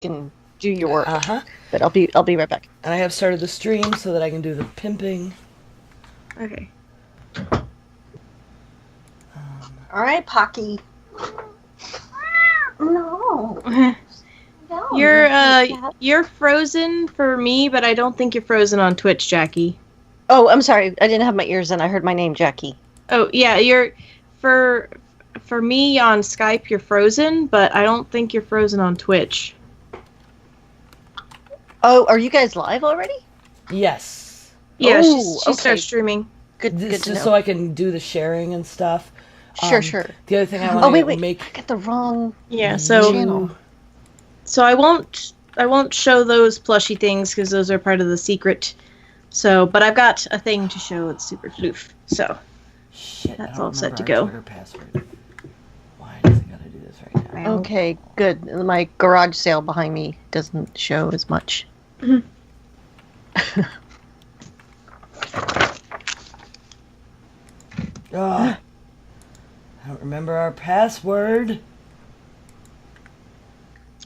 can do your work. Uh-huh. But I'll be right back. And I have started the stream so that I can do the pimping. Okay. All right, Pocky. No. You're frozen for me, but I don't think you're frozen on Twitch, Jackie. Oh, I'm sorry. I didn't have my ears in. I heard my name, Jackie. Oh, yeah, you're for me on Skype, you're frozen, but I don't think you're frozen on Twitch. Oh, are you guys live already? Yes. Yeah, Oh, she okay. starts streaming. Good to Just know. so I can do the sharing and stuff. Sure. The other thing I want to make. I got the wrong Yeah, so channel. So I won't show those plushy things because those are part of the secret. So, but I've got a thing to show. It's super floof. So Shit, that's I don't all set to remember our go. Twitter password. Why does it gotta do this right now? Okay, good. My garage sale behind me doesn't show as much. I don't remember our password.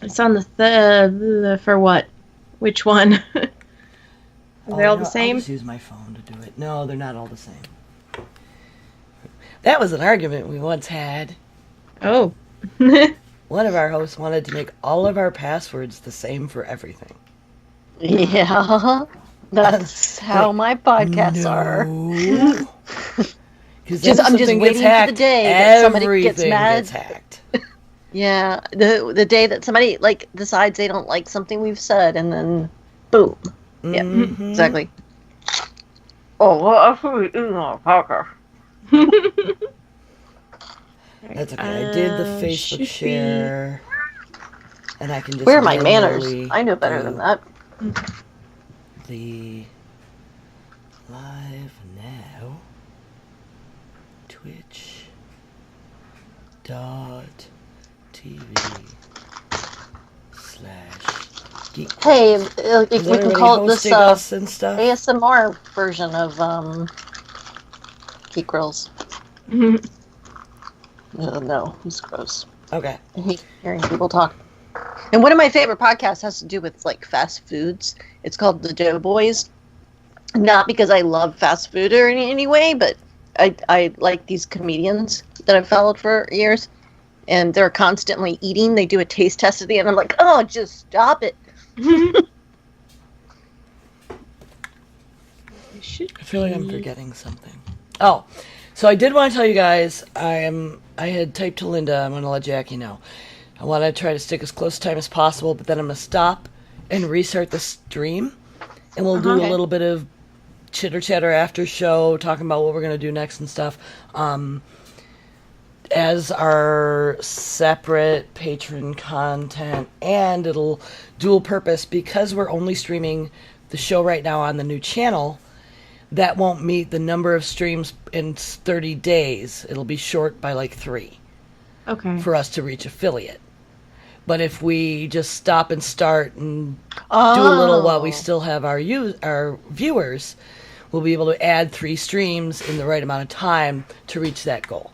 It's on the for what? Which one? Are they all the same? I'll just use my phone to do it. No, they're not all the same. That was an argument we once had. Oh. One of our hosts wanted to make all of our passwords the same for everything. Yeah, that's how my podcasts are. Because I'm just waiting for the day that somebody gets mad. Gets hacked. Yeah, the day that somebody decides they don't like something we've said, and then boom. Yeah, exactly. Oh, well, I should be eating a podcast. That's okay. I did the Facebook share, and I can just. Where are my manners? I know better than that. The live now. Twitch. .tv/. Hey, we can call it this and stuff? ASMR version of Geek Grills. No, it's gross. Okay. I hate hearing people talk. And one of my favorite podcasts has to do with fast foods. It's called The Doughboys. Not because I love fast food or in any way, but I like these comedians that I've followed for years. And they're constantly eating. They do a taste test at the end. I'm like, oh, just stop it. I feel like I'm forgetting something. Oh, so I did want to tell you guys, I had typed to Linda, I'm going to let Jackie know. I want to try to stick as close to time as possible, but then I'm going to stop and restart the stream. And we'll do a little bit of chitter-chatter after show, talking about what we're going to do next and stuff. As our separate patron content, and it'll dual purpose because we're only streaming the show right now on the new channel. That won't meet the number of streams in 30 days. It'll be short by 3. Okay. For us to reach affiliate. But if we just stop and start and do a little while we still have our viewers, we'll be able to add 3 streams in the right amount of time to reach that goal.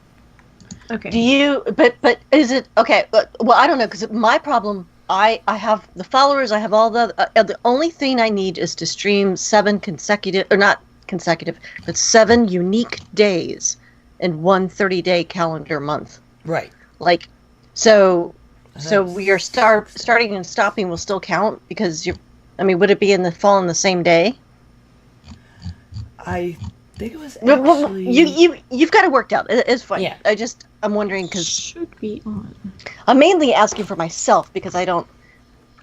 Okay. Do you? But is it okay? Well, I don't know, because my problem. I have the followers. I have all the only thing I need is to stream 7 consecutive, or not consecutive, but 7 unique days in one 30-day calendar month. Right. So we are starting and stopping will still count because would it be fall in the same day? I think it was actually... You've got it worked out. It's fine. Yeah. I'm wondering because should be on. I'm mainly asking for myself because I don't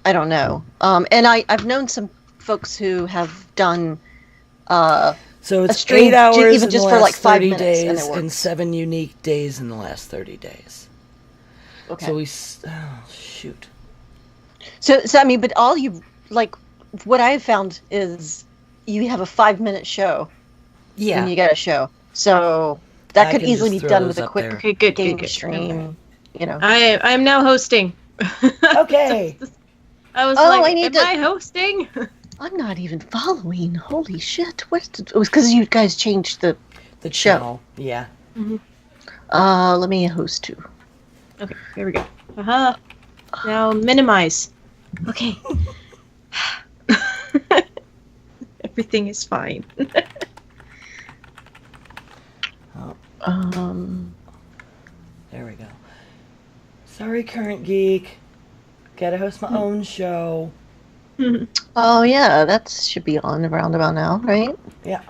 know. And I've known some folks who have done so it's a stream 8 hours even in just the for last 5 30 minutes, days and 7 unique days in the last 30 days. Okay. So shoot. So but all you what I've found is you have a 5-minute show. Yeah. When you get a show, so that could can easily just be throw done those with a up quick there. Okay, good. game stream. I am now hosting. Okay. I was Oh, like, I need am I hosting? I'm not even following. Holy shit! It was because you guys changed the The show. channel. Yeah. Let me host too. Okay, here we go. Now minimize. Okay. Everything is fine. There we go. Sorry, current geek. Gotta host my own show. Oh yeah, that should be on around about now, right? Yeah.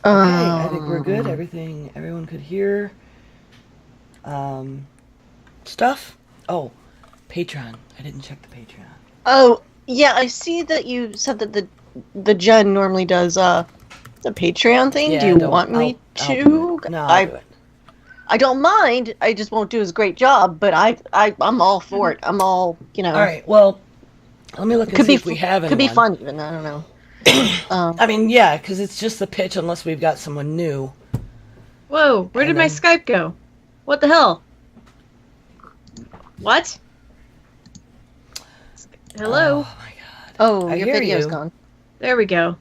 Okay, I think we're good. Everyone could hear. Stuff. Oh, Patreon. I didn't check the Patreon. Oh yeah, I see that you said that the Jen normally does the Patreon thing. Yeah, Do you want me I'll to? do it. No, I'll do it. I don't mind. I just won't do as great job, but I'm all for it. I'm all, All right. Well, let me look and see if we have anyone. Could be fun even. I don't know. I mean, yeah, because it's just the pitch unless we've got someone new. Whoa, where did my Skype go? What the hell? What? Hello? Oh, my God. Oh, I your hear video's you. gone. There we go.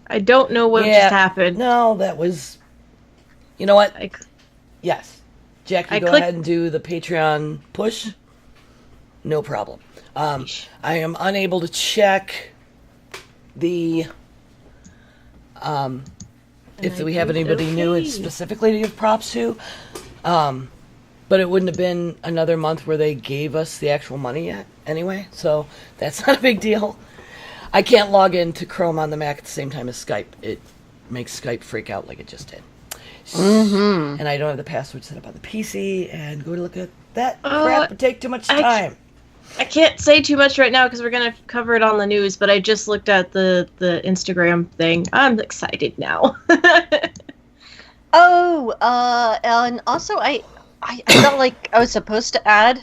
I don't know what just happened. No, that was... You know what? Yes. Jackie, I go clicked- ahead and do the Patreon push. No problem. I am unable to check the... if we have anybody new and specifically to give props to. But it wouldn't have been another month where they gave us the actual money yet anyway, so that's not a big deal. I can't log into Chrome on the Mac at the same time as Skype. It makes Skype freak out like it just did. Mm-hmm. And I don't have the password set up on the PC, and go to look at that crap. It would take too much time. I can't say too much right now because we're going to cover it on the news, but I just looked at the Instagram thing. I'm excited now. And also I felt like I was supposed to add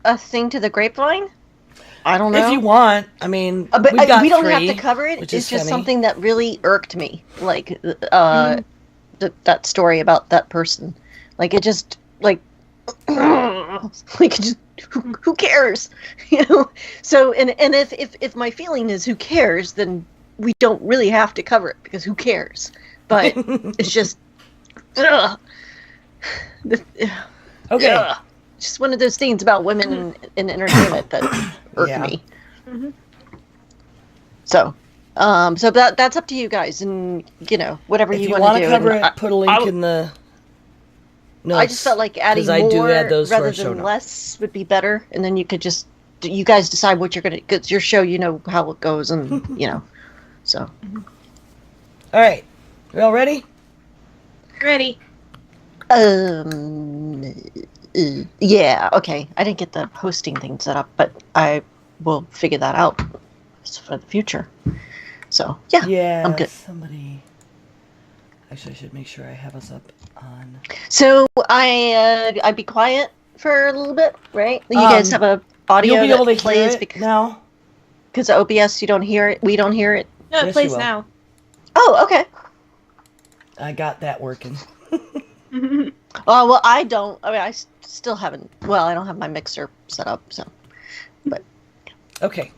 a thing to the grapevine. I don't know. If you want, I mean, but we've got we don't 3, have to cover it. It's just funny. something that really irked me, like that story about that person. Like it just like just who cares, you know? So and if my feeling is who cares, then we don't really have to cover it because who cares? But it's just. Ugh. Okay. Ugh. Just one of those things about women in entertainment that irk me. Mm-hmm. So that's up to you guys, and you know whatever If you want want to to do. cover it, put a link in the notes. I just felt like adding 'cause I do more add those to our rather show than notes. less would be better, and then you could just you guys decide what you're gonna. It's your show, you know how it goes, and you know. So. All right, we all ready? Ready. Yeah, okay. I didn't get the hosting thing set up, but I will figure that out for the future. So, yeah, I'm good. Somebody... Actually, I should make sure I have us up on... So, I'd be quiet for a little bit, right? You guys have a audio You'll be able to that plays hear it now. because OBS, you don't hear it. We don't hear it. No, it Yes, plays you will. now. Oh, okay. I got that working. Oh, well, I don't. I mean, I still haven't. Well, I don't have my mixer set up, so. But. Okay.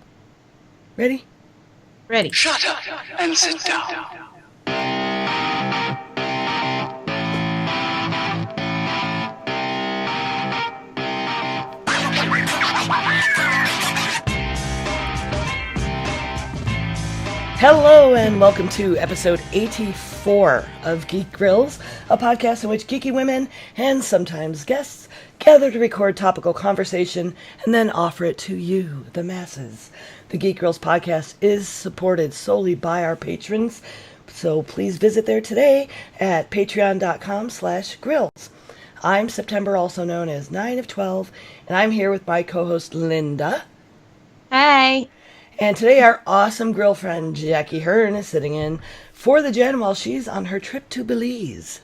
Ready? Ready. Shut up and sit down. Hello and welcome to episode 84 of Geek Grills, a podcast in which geeky women and sometimes guests gather to record topical conversation and then offer it to you, the masses. The Geek Grills podcast is supported solely by our patrons, so please visit there today at patreon.com/grills. I'm September, also known as 9 of 12, and I'm here with my co-host Linda. Hey. And today our awesome girlfriend Jackie Hern is sitting in for the Jen while she's on her trip to Belize.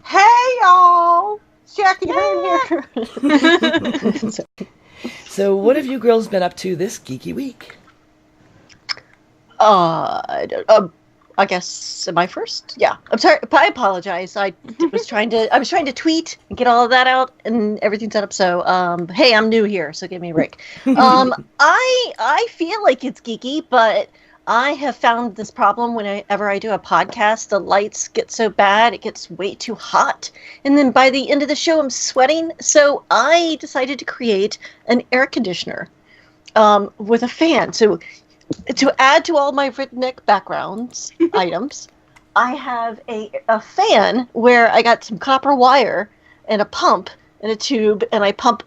Hey, y'all! It's Jackie Hern here. So what have you girls been up to this geeky week? I guess am I first? Yeah. I'm sorry. I apologize. I was trying to tweet and get all of that out and everything set up. So, hey, I'm new here, so give me a break. I feel like it's geeky, but I have found this problem whenever I do a podcast. The lights get so bad, it gets way too hot. And then by the end of the show, I'm sweating. So I decided to create an air conditioner with a fan. So to add to all my redneck backgrounds items, I have a fan where I got some copper wire and a pump and a tube, and I pump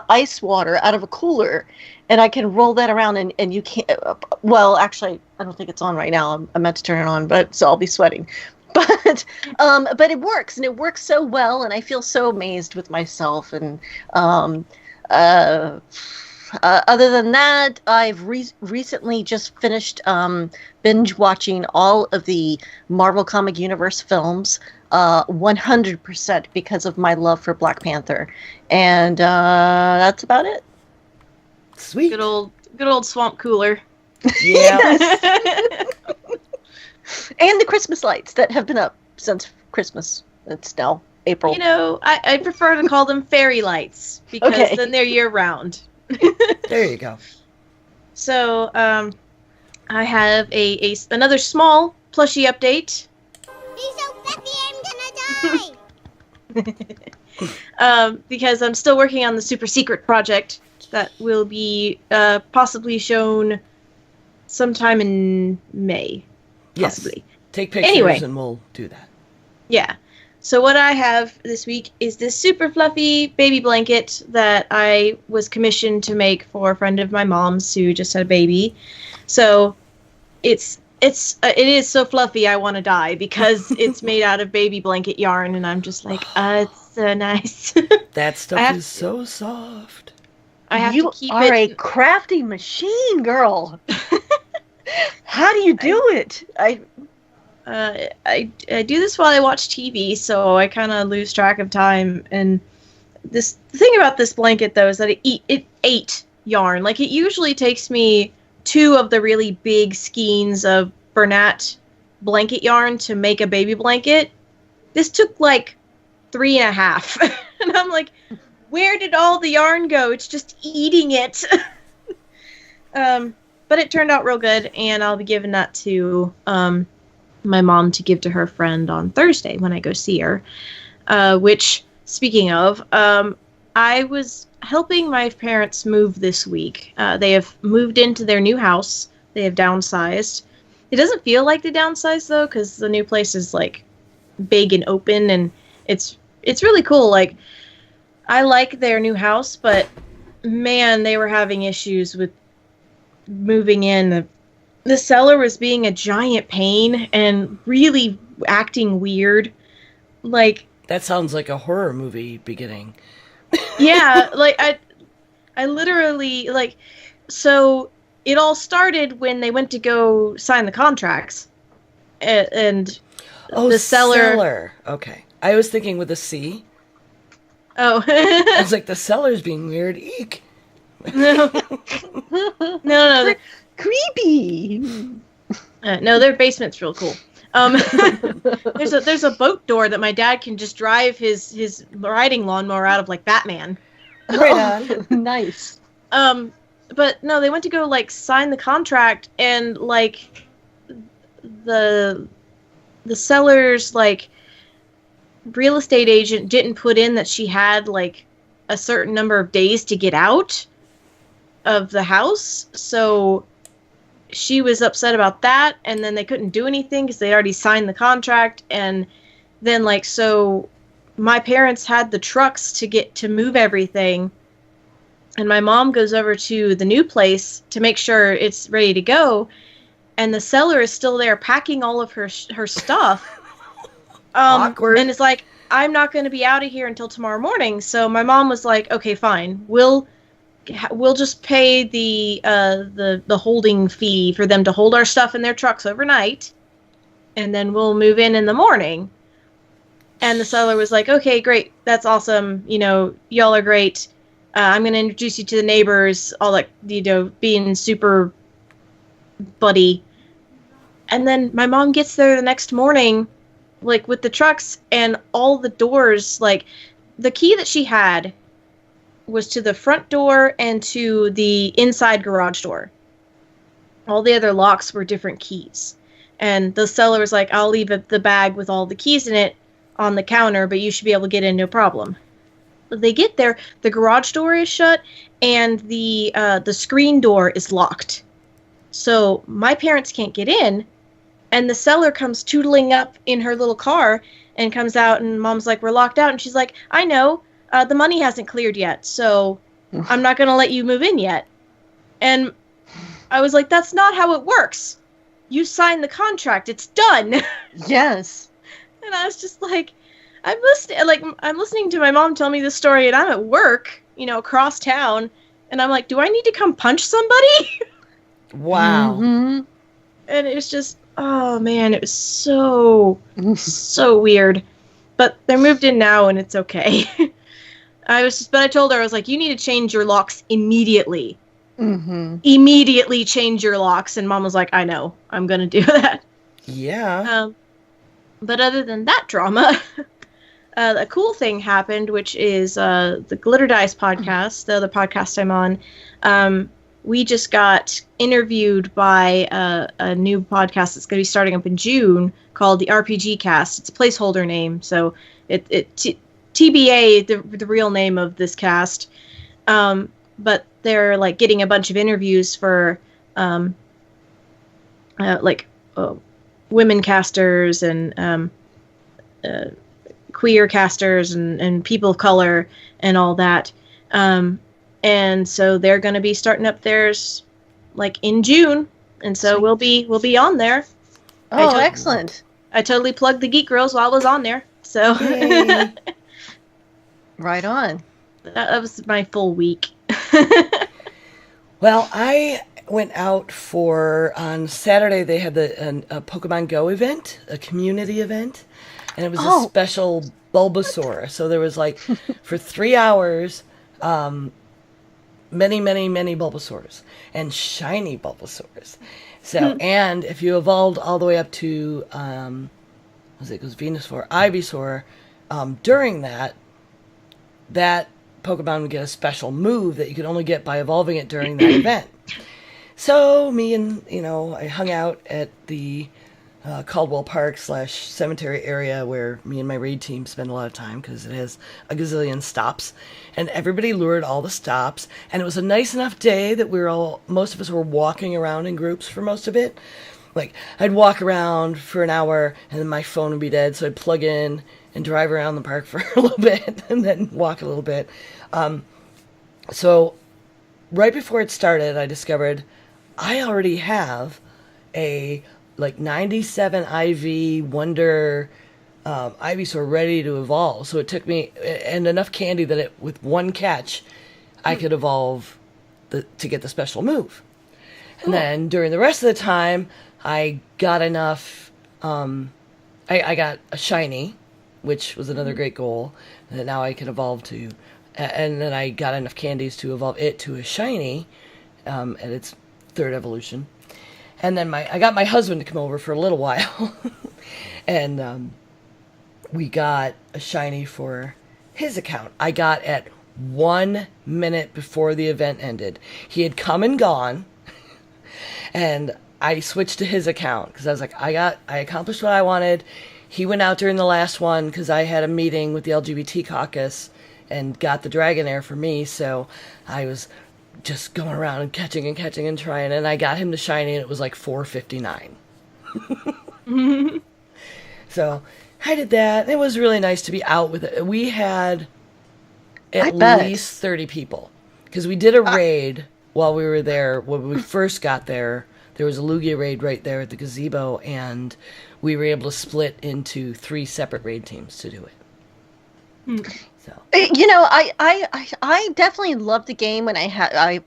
ice water out of a cooler, and I can roll that around, and you can't, well, actually, I don't think it's on right now. I meant to turn it on, but so I'll be sweating. But it works, and it works so well, and I feel so amazed with myself. And other than that, I've recently just finished binge watching all of the Marvel Comic Universe films, 100% because of my love for Black Panther, and that's about it. Sweet. Good old swamp cooler. Yeah. And the Christmas lights that have been up since Christmas. It's now April. You know, I prefer to call them fairy lights because then they're year round. There you go. So, I have another small plushie update. He's so fluffy, I'm gonna die. Because I'm still working on the super secret project that will be possibly shown sometime in May. Yes. Possibly. Take pictures Anyway. and we'll do that. Yeah. So what I have this week is this super fluffy baby blanket that I was commissioned to make for a friend of my mom's who just had a baby. So it is so fluffy I want to die because it's made out of baby blanket yarn, and I'm just like, it's so nice. That stuff is so soft. I have You to keep are it. a crafty machine, girl. How do you do it? I do this while I watch TV, so I kind of lose track of time. And the thing about this blanket, though, is that it ate yarn. Like, it usually takes me 2 of the really big skeins of Bernat blanket yarn to make a baby blanket. This took, like, 3.5. And I'm like, where did all the yarn go? It's just eating it. But it turned out real good, and I'll be giving that to my mom to give to her friend on Thursday when I go see her. Which, speaking of, I was helping my parents move this week. They have moved into their new house. They have downsized. It doesn't feel like they downsized, though, because the new place is, like, big and open, and it's really cool. Like, I like their new house, but, man, they were having issues with moving in. The cellar was being a giant pain and really acting weird. Like, That sounds like a horror movie beginning. yeah, like I literally, like, so it all started when they went to go sign the contracts, and the cellar. Okay, I was thinking with a C. Oh, I was like, the cellar's being weird. Eek. no. Creepy. No, their basement's real cool. There's a boat door that my dad can just drive his riding lawnmower out of, like Batman. Right on. Nice. But no, they went to go, like, sign the contract, and, like, the seller's, like, real estate agent didn't put in that she had, like, a certain number of days to get out of the house, so she was upset about that, and then they couldn't do anything because they'd already signed the contract. And then, like, so my parents had the trucks to move everything, and my mom goes over to the new place to make sure it's ready to go, and the seller is still there packing all of her stuff. Awkward. And it's like, I'm not going to be out of here until tomorrow morning. So my mom was like, okay, fine, we'll just pay the holding fee for them to hold our stuff in their trucks overnight, and then we'll move in the morning. And the seller was like, okay, great, that's awesome, you know, y'all are great. I'm going to introduce you to the neighbors, all that, you know, being super buddy. And then my mom gets there the next morning, like, with the trucks, and all the doors, like, the key that she had was to the front door and to the inside garage door. all the other locks were different keys. And the seller was like, I'll leave the bag with all the keys in it on the counter, but you should be able to get in no problem. But they get there, the garage door is shut, and the screen door is locked. So my parents can't get in, and the seller comes tootling up in her little car and comes out, and Mom's like, we're locked out. And she's like, I know, the money hasn't cleared yet, so I'm not going to let you move in yet. And I was like, that's not how it works. You signed the contract. It's done. Yes. And I was just like, I'm listening to my mom tell me this story, and I'm at work, across town, and I'm like, do I need to come punch somebody? Wow. Mm-hmm. And it was just, oh man, it was so weird. But they're moved in now, and it's okay. But I told her, I was like, you need to change your locks immediately. Mm-hmm. Immediately change your locks. And Mom was like, I know, I'm going to do that. Yeah. But other than that drama, a cool thing happened, which is the Glitter Dice podcast, the other podcast I'm on. We just got interviewed by a new podcast that's going to be starting up in June called the RPG Cast. It's a placeholder name, so TBA, the real name of this cast. But they're like getting a bunch of interviews for women casters and queer casters and people of color and all that. And so they're going to be starting up theirs like in June, and so we'll be on there. Oh, excellent! I totally plugged the Geek Grills while I was on there. So right on. That was my full week. Well, I went out on Saturday. They had a Pokemon Go event, a community event, and it was a special Bulbasaur. So there was like for 3 hours. Many Bulbasaurs and shiny Bulbasaurs. So, and if you evolved all the way up to, Venusaur, Ivysaur, during that Pokemon would get a special move that you could only get by evolving it during that event. So, me and, I hung out at the Caldwell Park / cemetery area where me and my raid team spend a lot of time because it has a gazillion stops, and everybody lured all the stops, and it was a nice enough day that most of us were walking around in groups for most of it. Like, I'd walk around for an hour and then my phone would be dead, so I'd plug in and drive around the park for a little bit and then walk a little bit. So right before it started, I discovered I already have a 97 IV Wonder Ivysaur ready to evolve. So it took me and enough candy that with one catch, I could evolve to get the special move. And then during the rest of the time, I got enough. I got a shiny, which was another great goal that now I can evolve to. And then I got enough candies to evolve it to a shiny at its third evolution. And then I got my husband to come over for a little while. And we got a shiny for his account. I got at 1 minute before the event ended. He had come and gone. And I switched to his account because I was like, I accomplished what I wanted. He went out during the last one because I had a meeting with the LGBT caucus and got the Dragonair for me. So I was just going around and catching and trying, and I got him to shiny, and it was like 459. So I did that. It was really nice to be out with it. We had at least 30 people because we did a raid while we were there. When we first got there, there was a Lugia raid right there at the gazebo, and we were able to split into 3 separate raid teams to do it. So. I definitely loved the game when I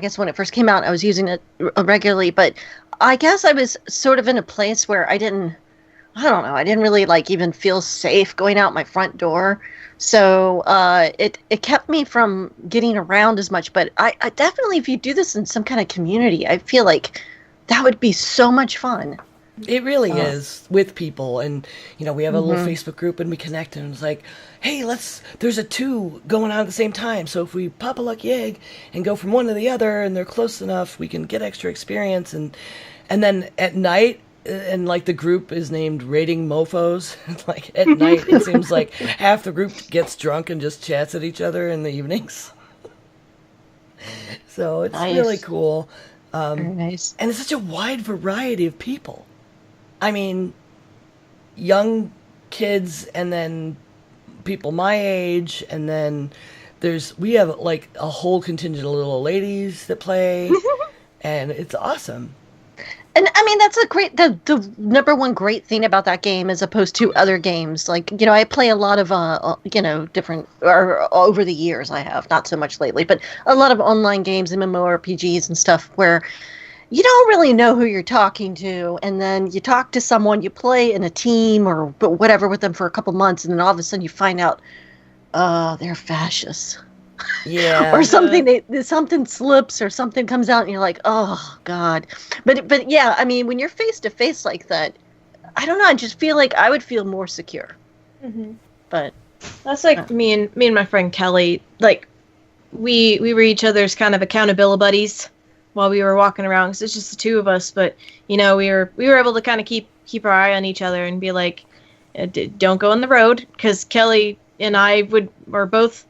guess when it first came out, I was using it regularly, but I guess I was sort of in a place where I didn't really even feel safe going out my front door. So it kept me from getting around as much. But I definitely, if you do this in some kind of community, I feel like that would be so much fun. It really is, with people. And, we have a little Facebook group and we connect, and it's like, hey, there's a 2 going on at the same time. So if we pop a lucky egg and go from one to the other and they're close enough, we can get extra experience. And then at night, and like the group is named Rating Mofos. Like at night, it seems like half the group gets drunk and just chats at each other in the evenings. So it's really cool. Very nice. And it's such a wide variety of people. I mean, young kids, and then people my age, and then we have like a whole contingent of little ladies that play, and it's awesome. And I mean, that's the number one great thing about that game, as opposed to other games. Like, I play a lot of, different, or over the years I have, not so much lately, but a lot of online games, MMORPGs and stuff, where you don't really know who you're talking to, and then you talk to someone, you play in a team or whatever with them for a couple months, and then all of a sudden you find out, they're fascists. Yeah. Or something, something slips or something comes out and you're like, oh, God. But yeah, I mean, when you're face to face like that, I don't know, I just feel like I would feel more secure. Mm-hmm. But that's like me and my friend Kelly, like, we were each other's kind of accountability buddies while we were walking around, because it's just the 2 of us. But we were able to kind of keep our eye on each other and be like, don't go on the road, because Kelly and I were both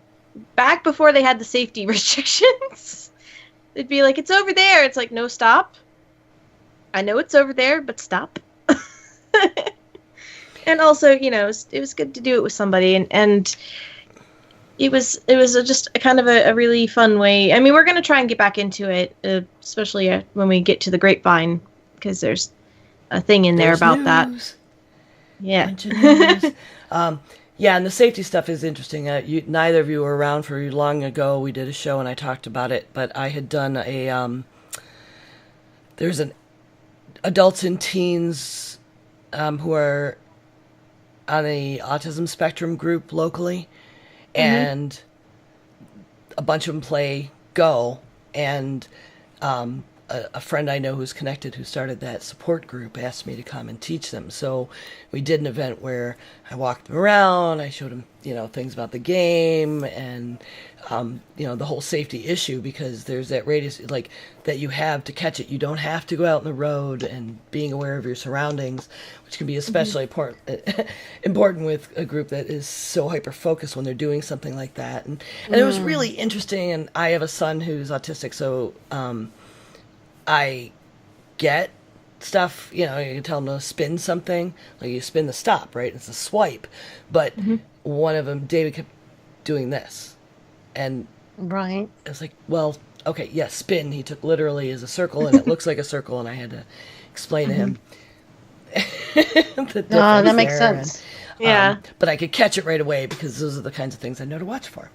back before they had the safety restrictions. It'd be like, it's over there. It's like, no, stop. I know it's over there, but stop. And also, it was good to do it with somebody, and it was just a kind of a really fun way. I mean, we're going to try and get back into it, especially when we get to the Grapevine, because there's a thing in there about news. That. Yeah. Yeah, and the safety stuff is interesting. Neither of you were around for long ago. We did a show and I talked about it, but I had done there's an adults and teens who are on the autism spectrum group locally, and a bunch of them play Go, and a friend I know who's connected, who started that support group, asked me to come and teach them. So we did an event where I walked them around, I showed them, things about the game, and, the whole safety issue, because there's that radius, like, that you have to catch it. You don't have to go out on the road, and being aware of your surroundings, which can be especially important with a group that is so hyper-focused when they're doing something like that. And it was really interesting, and I have a son who's autistic, so I get stuff, you can tell them to spin something, like you spin the stop, right? It's a swipe. But one of them, David, kept doing this. And right. It's like, well, okay, yes, spin. He took literally as a circle, and it looks like a circle, and I had to explain to him. That makes sense. Yeah. But I could catch it right away, because those are the kinds of things I know to watch for.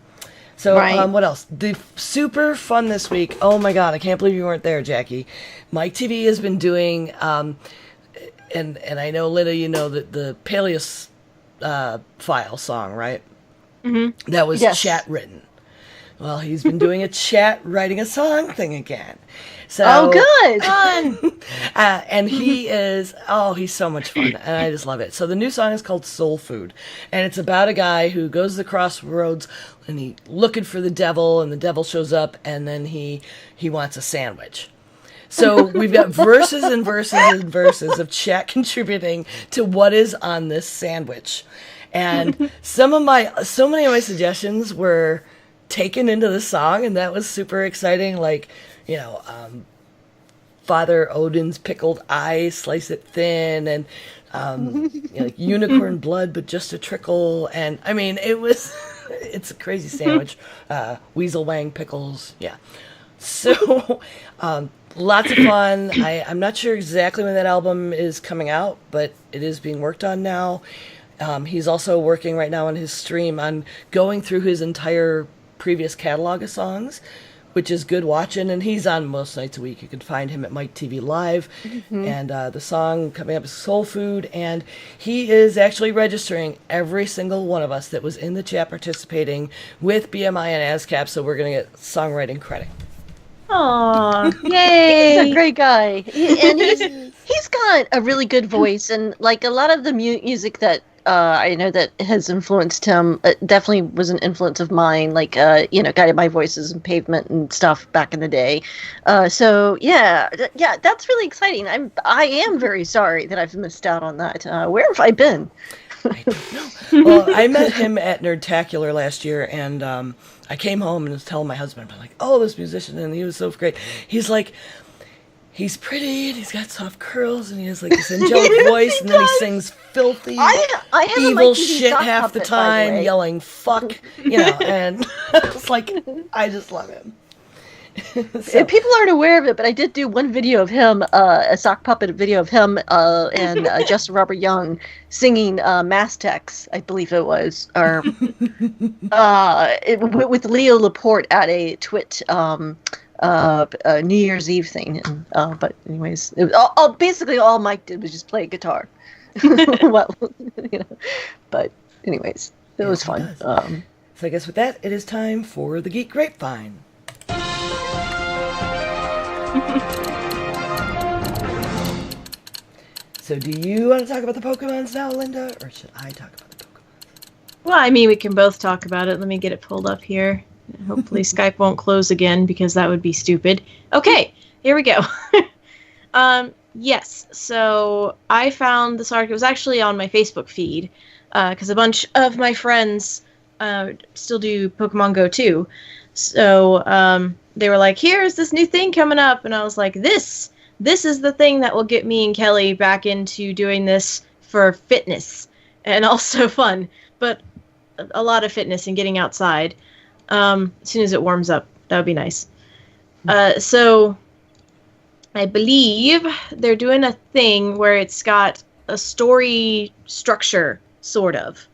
So, what else? The super fun this week. Oh my God, I can't believe you weren't there, Jackie. Mike TV has been doing, and I know, Linda, the Peleus file song, right? Mm-hmm. That was chat written. Well, he's been doing a chat writing a song thing again. So, good. And he is, he's so much fun, and I just love it. So the new song is called Soul Food, and it's about a guy who goes to the crossroads, and he's looking for the devil, and the devil shows up, and then he wants a sandwich. So we've got verses and verses and verses of chat contributing to what is on this sandwich. And so many of my suggestions were taken into the song, and that was super exciting. Like, Father Odin's pickled eye, slice it thin, and like unicorn blood, but just a trickle. And I mean, it's a crazy sandwich. Weasel Wang pickles, yeah. So lots of fun. I'm not sure exactly when that album is coming out, but it is being worked on now. He's also working right now on his stream on going through his entire previous catalog of songs, which is good watching, and he's on most nights a week. You can find him at Mike TV Live, and the song coming up is Soul Food, and he is actually registering every single one of us that was in the chat participating with BMI and ASCAP, so we're going to get songwriting credit. Aww, yay! He's a great guy, and he's got got a really good voice, and like a lot of the music that I know that has influenced him definitely was an influence of mine. Like Guided by Voices and Pavement and stuff back in the day. So yeah, that's really exciting. I am very sorry that I've missed out on that. Where have I been? I don't know. Well, I met him at Nerdtacular last year, and I came home and was telling my husband, I'm like, oh, this musician, and he was so great. He's like, he's pretty, and he's got soft curls, and he has like this angelic voice, and then he sings filthy, evil shit half the time, yelling "fuck," and it's like, I just love him. So. People aren't aware of it, but I did do one video of him, a sock puppet video of him and Justin Robert Young singing Mastex, I believe it was, or with Leo Laporte at a Twit New Year's Eve thing. But anyways, it was basically all Mike did was just play guitar. Well, but anyways, it was fun. So I guess with that, it is time for the Geek Grapevine. So do you want to talk about the Pokemons now, Linda, or should I talk about the Pokemons? Well, I mean, we can both talk about it. Let me get it pulled up here. Hopefully Skype won't close again, because that would be stupid. Okay, here we go. Yes, so I found this article. It was actually on my Facebook feed, because a bunch of my friends still do Pokemon Go too. So they were like, here's this new thing coming up. And I was like, this is the thing that will get me and Kelly back into doing this for fitness and also fun, but a lot of fitness and getting outside. As soon as it warms up, that would be nice. So I believe they're doing a thing where it's got a story structure, sort of,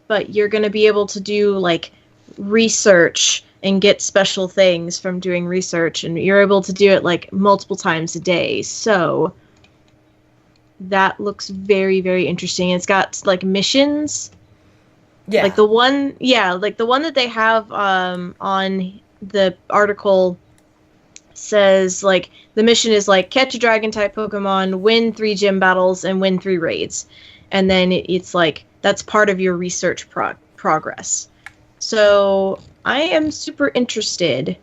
but you're going to be able to do like research and get special things from doing research, and you're able to do it like multiple times a day. So that looks very, very interesting. It's got like missions. Yeah. Like the one that they have on the article says like the mission is like catch a dragon type Pokemon, win 3 gym battles, and win 3 raids. And then it's like that's part of your research progress. So I am super interested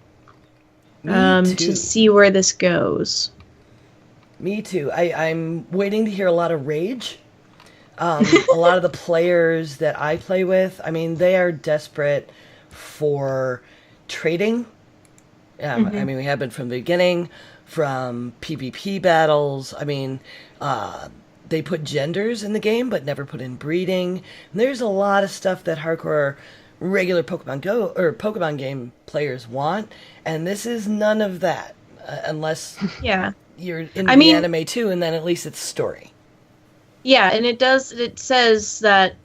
to see where this goes. Me too. I'm waiting to hear a lot of rage. A lot of the players that I play with, I mean, they are desperate for trading. I mean, we have been from the beginning, from PvP battles. I mean, they put genders in the game, but never put in breeding. And there's a lot of stuff that hardcore regular Pokemon Go or Pokemon game players want, and this is none of that, unless you're in the anime too, and then at least it's story. Yeah, and it says that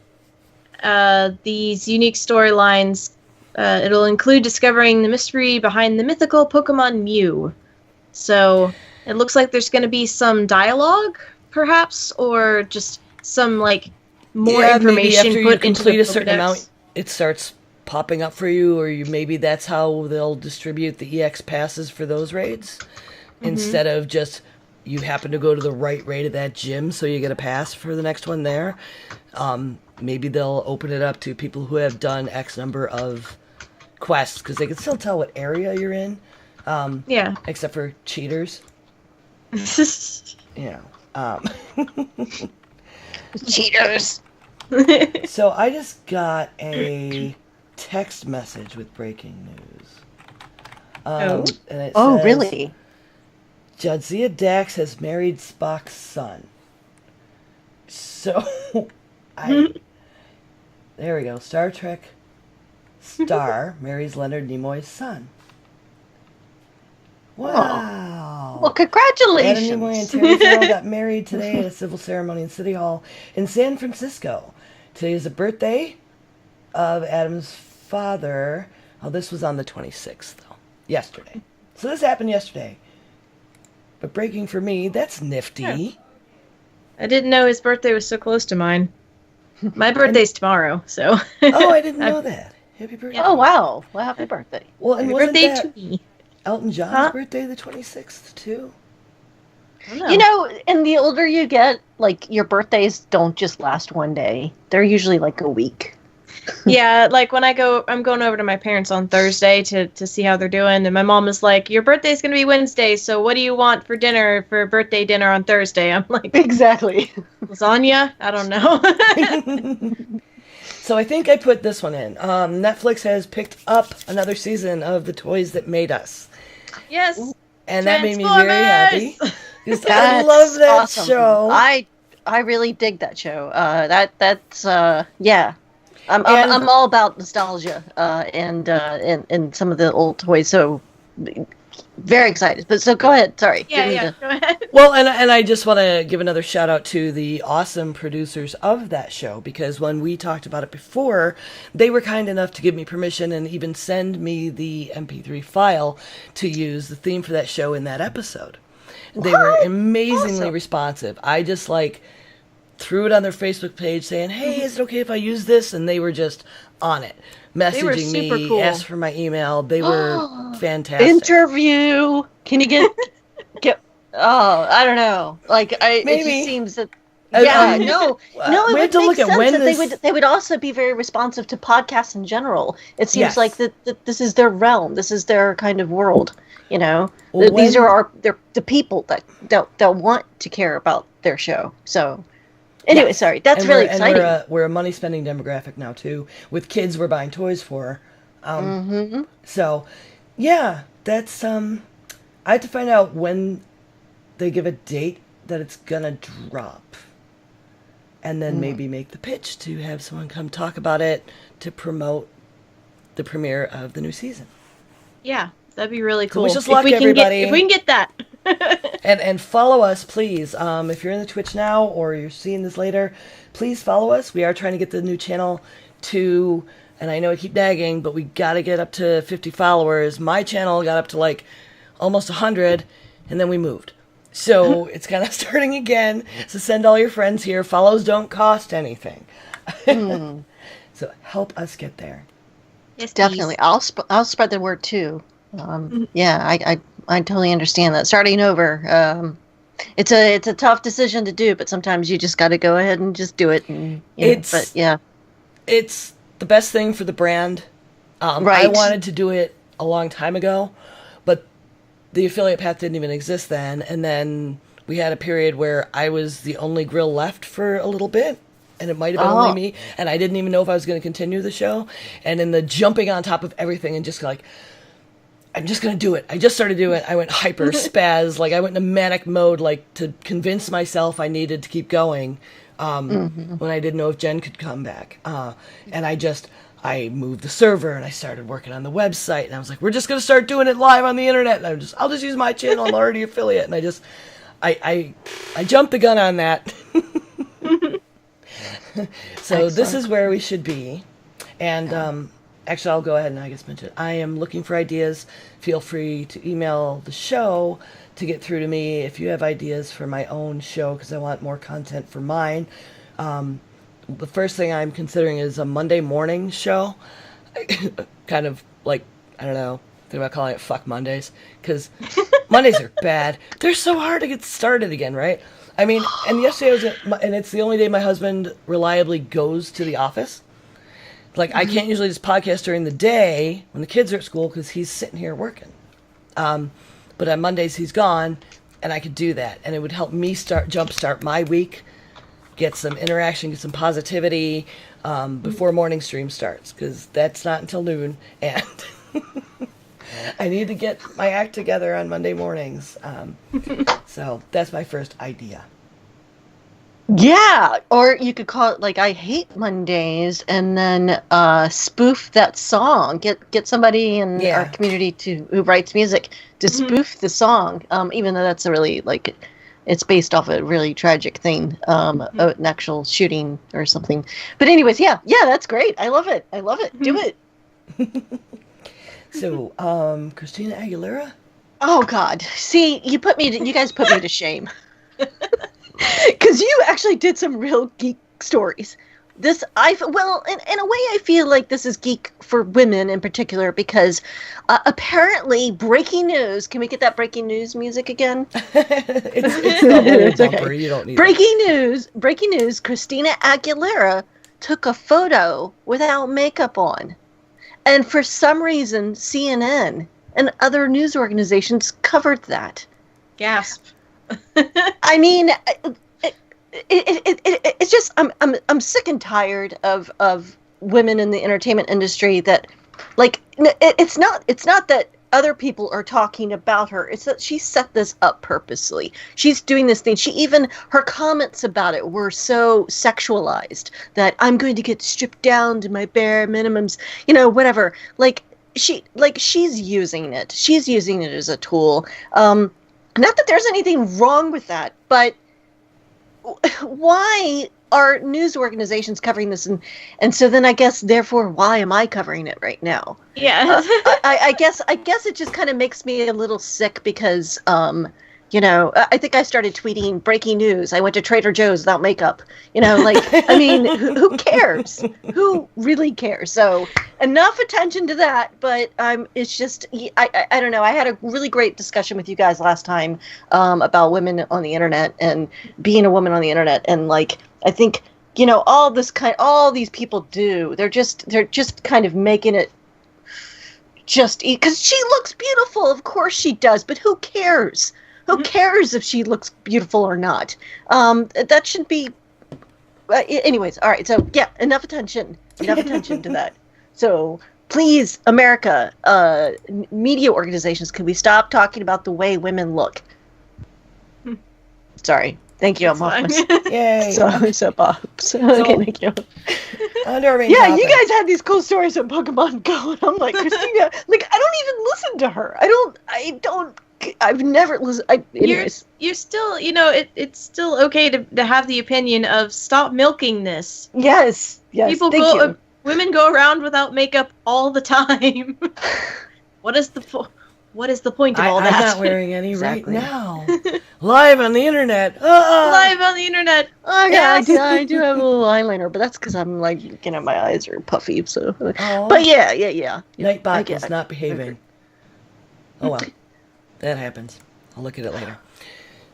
these unique storylines, it'll include discovering the mystery behind the mythical Pokemon Mew. So it looks like there's going to be some dialogue, perhaps, or just some like more information maybe after put you into the complete a certain Pokedex. amount, it starts popping up for you, or maybe that's how they'll distribute the EX passes for those raids, instead of just you happen to go to the right raid at that gym, so you get a pass for the next one there. Maybe they'll open it up to people who have done X number of quests, because they can still tell what area you're in. Except for cheaters. Cheaters. So I just got a text message with breaking news. And it says, really? Jadzia Dax has married Spock's son. So, there we go. Star Trek star marries Leonard Nimoy's son. Wow. Well, congratulations. Adam Nimoy and Terry Farrell got married today at a civil ceremony in City Hall in San Francisco. Today is the birthday of Adam's father. Oh, this was on the 26th, though. Yesterday. So this happened yesterday. But breaking for me, that's nifty. Yeah. I didn't know his birthday was so close to mine. My birthday's tomorrow, so. Oh, I didn't know that. Happy birthday. Oh, wow. Well, happy birthday. Well, and happy wasn't birthday that to me. Elton John's birthday the 26th, too? You know, and the older you get, like, your birthdays don't just last one day. They're usually like a week. Yeah, like when I'm going over to my parents on Thursday to see how they're doing, and my mom is like, "Your birthday's gonna be Wednesday, so what do you want for dinner for birthday dinner on Thursday?" I'm like, exactly. Lasagna? I don't know. So I think I put this one in. Netflix has picked up another season of The Toys That Made Us. Yes. And that made me very happy. Because I That's love that awesome. show. I really dig that show. That's yeah. I'm all about nostalgia and some of the old toys. So very excited. But so go ahead. Sorry. Go ahead. Well, and I just want to give another shout out to the awesome producers of that show, because when we talked about it before, they were kind enough to give me permission and even send me the MP3 file to use the theme for that show in that episode. They were amazingly responsive. I just threw it on their Facebook page saying, "Hey, is it okay if I use this?" And they were just on it, messaging me, cool. asked for my email. They were fantastic. Interview. Can you get? Oh, I don't know. Maybe it just seems that. Yeah, no. It we have to look at when they would also be very responsive to podcasts in general. It seems like that this is their realm. This is their kind of world. You know, these are the people that want to care about their show. So. Anyway, sorry. That's really exciting. We're a money-spending demographic now, too. With kids we're buying toys for. So, yeah, that's... I have to find out when they give a date that it's going to drop. And then maybe make the pitch to have someone come talk about it to promote the premiere of the new season. Yeah, that'd be really cool. So wish us luck, everybody. If we can get that. And follow us, please. If you're in the Twitch now or you're seeing this later, please follow us. We are trying to get the new channel to, and I know I keep nagging, but we got to get up to 50 followers. My channel got up to almost 100, and then we moved. So it's kind of starting again. So send all your friends here. Follows don't cost anything. So help us get there. Yes, definitely. I'll spread the word too. Yeah, I totally understand that. Starting over, it's a tough decision to do, but sometimes you just got to go ahead and just do it. And, but yeah, it's the best thing for the brand. Right. I wanted to do it a long time ago, but the affiliate path didn't even exist then. And then we had a period where I was the only grill left for a little bit. And it might have been only me, and I didn't even know if I was going to continue the show. And in the jumping on top of everything and just I'm just going to do it. I just started doing it. I went hyper spaz. I went into manic mode, to convince myself I needed to keep going when I didn't know if Jen could come back. And I moved the server and I started working on the website. And I was like, we're just going to start doing it live on the internet. And I'll just use my channel. I'm already affiliate. And I jumped the gun on that. So this is where we should be. And actually, I'll go ahead and mention it. I am looking for ideas. Feel free to email the show to get through to me if you have ideas for my own show, because I want more content for mine. The first thing I'm considering is a Monday morning show. Kind of I don't know, think about calling it Fuck Mondays, because Mondays are bad. They're so hard to get started again, right? I mean, and yesterday and it's the only day my husband reliably goes to the office. I can't usually just podcast during the day when the kids are at school because he's sitting here working. But on Mondays he's gone, and I could do that, and it would help me jumpstart my week, get some interaction, get some positivity before morning stream starts, because that's not until noon, and I need to get my act together on Monday mornings. So that's my first idea. Yeah, or you could call it I hate Mondays, and then spoof that song. Get somebody in our community who writes music to spoof the song. Even though that's a really it's based off a really tragic thing, an actual shooting or something. But anyways, yeah, that's great. I love it. Do it. So, Christina Aguilera? Oh God! See, you guys put me to shame. Because you actually did some real geek stories. in a way, I feel like this is geek for women in particular because apparently breaking news. Can we get that breaking news music again? It's the whole It's okay. bumper. You don't need Breaking news. Christina Aguilera took a photo without makeup on, and for some reason, CNN and other news organizations covered that. Gasp. I mean, it's just I'm sick and tired of women in the entertainment industry that, like, it's not that other people are talking about her. It's that she set this up purposely. She's doing this thing. Her comments about it were so sexualized that I'm going to get stripped down to my bare minimums, whatever. She's using it. She's using it as a tool. Not that there's anything wrong with that, but why are news organizations covering this? And so then I guess, therefore, why am I covering it right now? Yeah. I guess it just kind of makes me a little sick because, I think I started tweeting breaking news. I went to Trader Joe's without makeup. I mean, who cares? Who really cares? So enough attention to that. But it's just, I don't know. I had a really great discussion with you guys last time about women on the internet and being a woman on the internet. And I think, all these people do. They're just kind of making it just because she looks beautiful. Of course she does. But who cares? Who cares if she looks beautiful or not? That should be... anyways, all right. So, yeah, enough attention to that. So, please, America, media organizations, can we stop talking about the way women look? Sorry. Thank you. I'm off my... Yay. Soapbox. Okay, thank you. Yeah, you guys had these cool stories of Pokemon Go, and I'm like, Christina, I don't even listen to her. I've never listened. Anyways. You're still, it's still okay to have the opinion of stop milking this. Yes. Women go around without makeup all the time. What is the point of all that? I'm not wearing any Exactly. right now. Live on the internet. Live on the internet. Oh, yeah, Yes. I do have a little eyeliner, but that's because I'm my eyes are puffy. So, Oh. but yeah. Nightbot is not behaving. Oh well, that happens. I'll look at it later.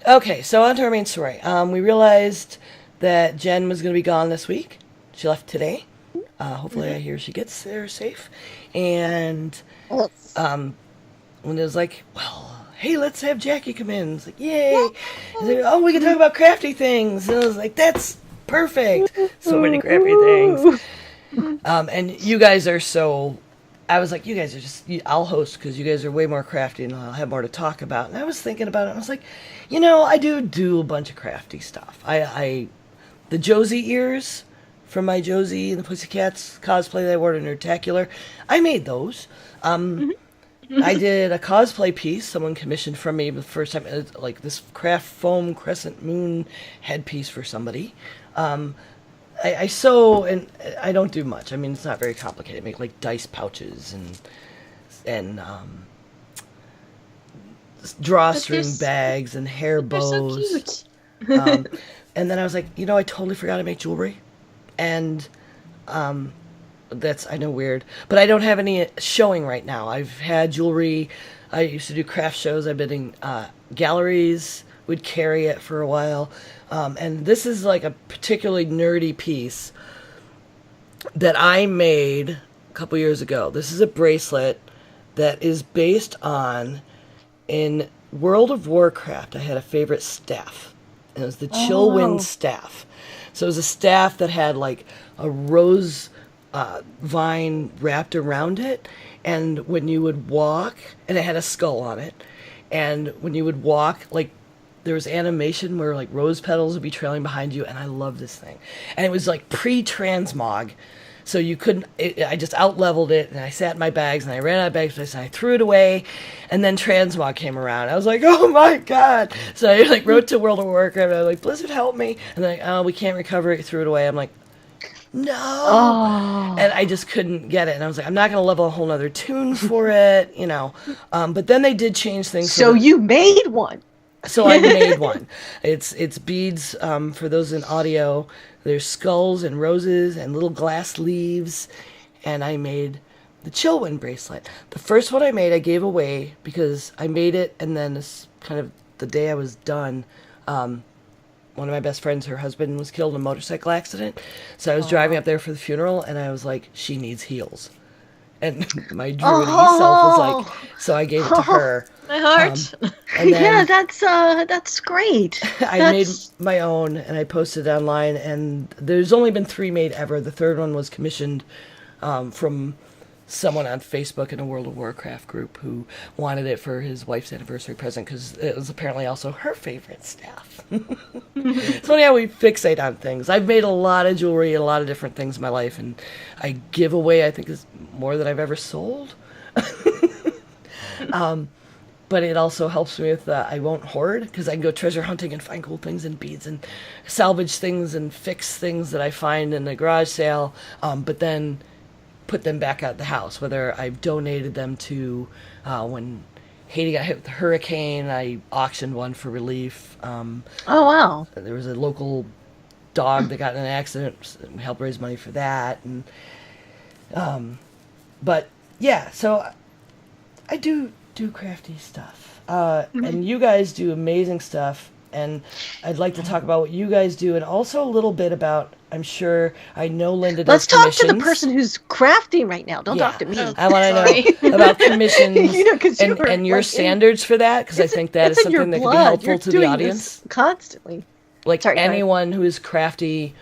Okay, so on to our main story. We realized that Jen was going to be gone this week. She left today. Hopefully, I hear she gets there safe. And when it was like, well, hey, let's have Jackie come in. It's like, yay. Like, oh, we can talk about crafty things. And I was like, that's perfect. So many crafty things. And you guys are so... I was like, you guys are just... I'll host because you guys are way more crafty and I'll have more to talk about. And I was thinking about it and I was like, I do a bunch of crafty stuff. The Josie ears from my Josie and the Pussycats cosplay that I wore in Nerdtacular, I made those. I did a cosplay piece someone commissioned from me the first time, like this craft foam crescent moon headpiece for somebody. I sew, and I don't do much. I mean, it's not very complicated. I make like dice pouches and drawstring bags and hair bows. So cute. And then I was like, I totally forgot to make jewelry, and that's, I know, weird, but I don't have any showing right now. I've had jewelry. I used to do craft shows. I've been in galleries, would carry it for a while. And this is like a particularly nerdy piece that I made a couple years ago. This is a bracelet that is based on, in World of Warcraft, I had a favorite staff. And it was the Chillwind staff. So it was a staff that had like a rose vine wrapped around it, and when you would walk, and it had a skull on it, and when you would walk, like there was animation where like rose petals would be trailing behind you, and I love this thing. And it was like pre-transmog, so you couldn't, I just out-leveled it, and I sat in my bags, and I ran out of bags, and I threw it away, and then transmog came around. I was like, oh my god! So I like wrote to World of Warcraft, and I was like, Blizzard, help me! And they're like, oh, we can't recover it, threw it away. I'm like, no! Oh. And I just couldn't get it. And I was like, I'm not going to level a whole nother tune for it, But then they did change things. So you made one. So I made one. It's beads, for those in audio, There's skulls and roses and little glass leaves, and I made the Chillwind bracelet. The first one I made, I gave away because I made it, and then this kind of the day I was done, one of my best friends, her husband was killed in a motorcycle accident. So I was driving up there for the funeral, and I was like, she needs heels. And my druid self was like, so I gave it to her. My heart. And then that's great. I made my own, and I posted it online, and there's only been 3 made ever. The third one was commissioned from someone on Facebook in a World of Warcraft group who wanted it for his wife's anniversary present because it was apparently also her favorite staff. It's funny how we fixate on things. I've made a lot of jewelry and a lot of different things in my life, and I give away, I think, is more than I've ever sold. But it also helps me with I won't hoard, because I can go treasure hunting and find cool things and beads and salvage things and fix things that I find in a garage sale, but then put them back out the house, whether I've donated them to when Haiti got hit with the hurricane, I auctioned one for relief. Oh, wow. There was a local dog that got in an accident, we helped raise money for that. And but yeah, so I do crafty stuff, and you guys do amazing stuff, and I'd like to talk about what you guys do, and also a little bit about, I know Linda does Let's talk to the commissions. person who's crafting right now. Don't talk to me. I want to know about commissions You know, 'cause and you're, your like, standards for that, because I think that is it's in your something that could be blood. helpful You're to the doing audience. this constantly. Like Sorry, anyone who is crafty,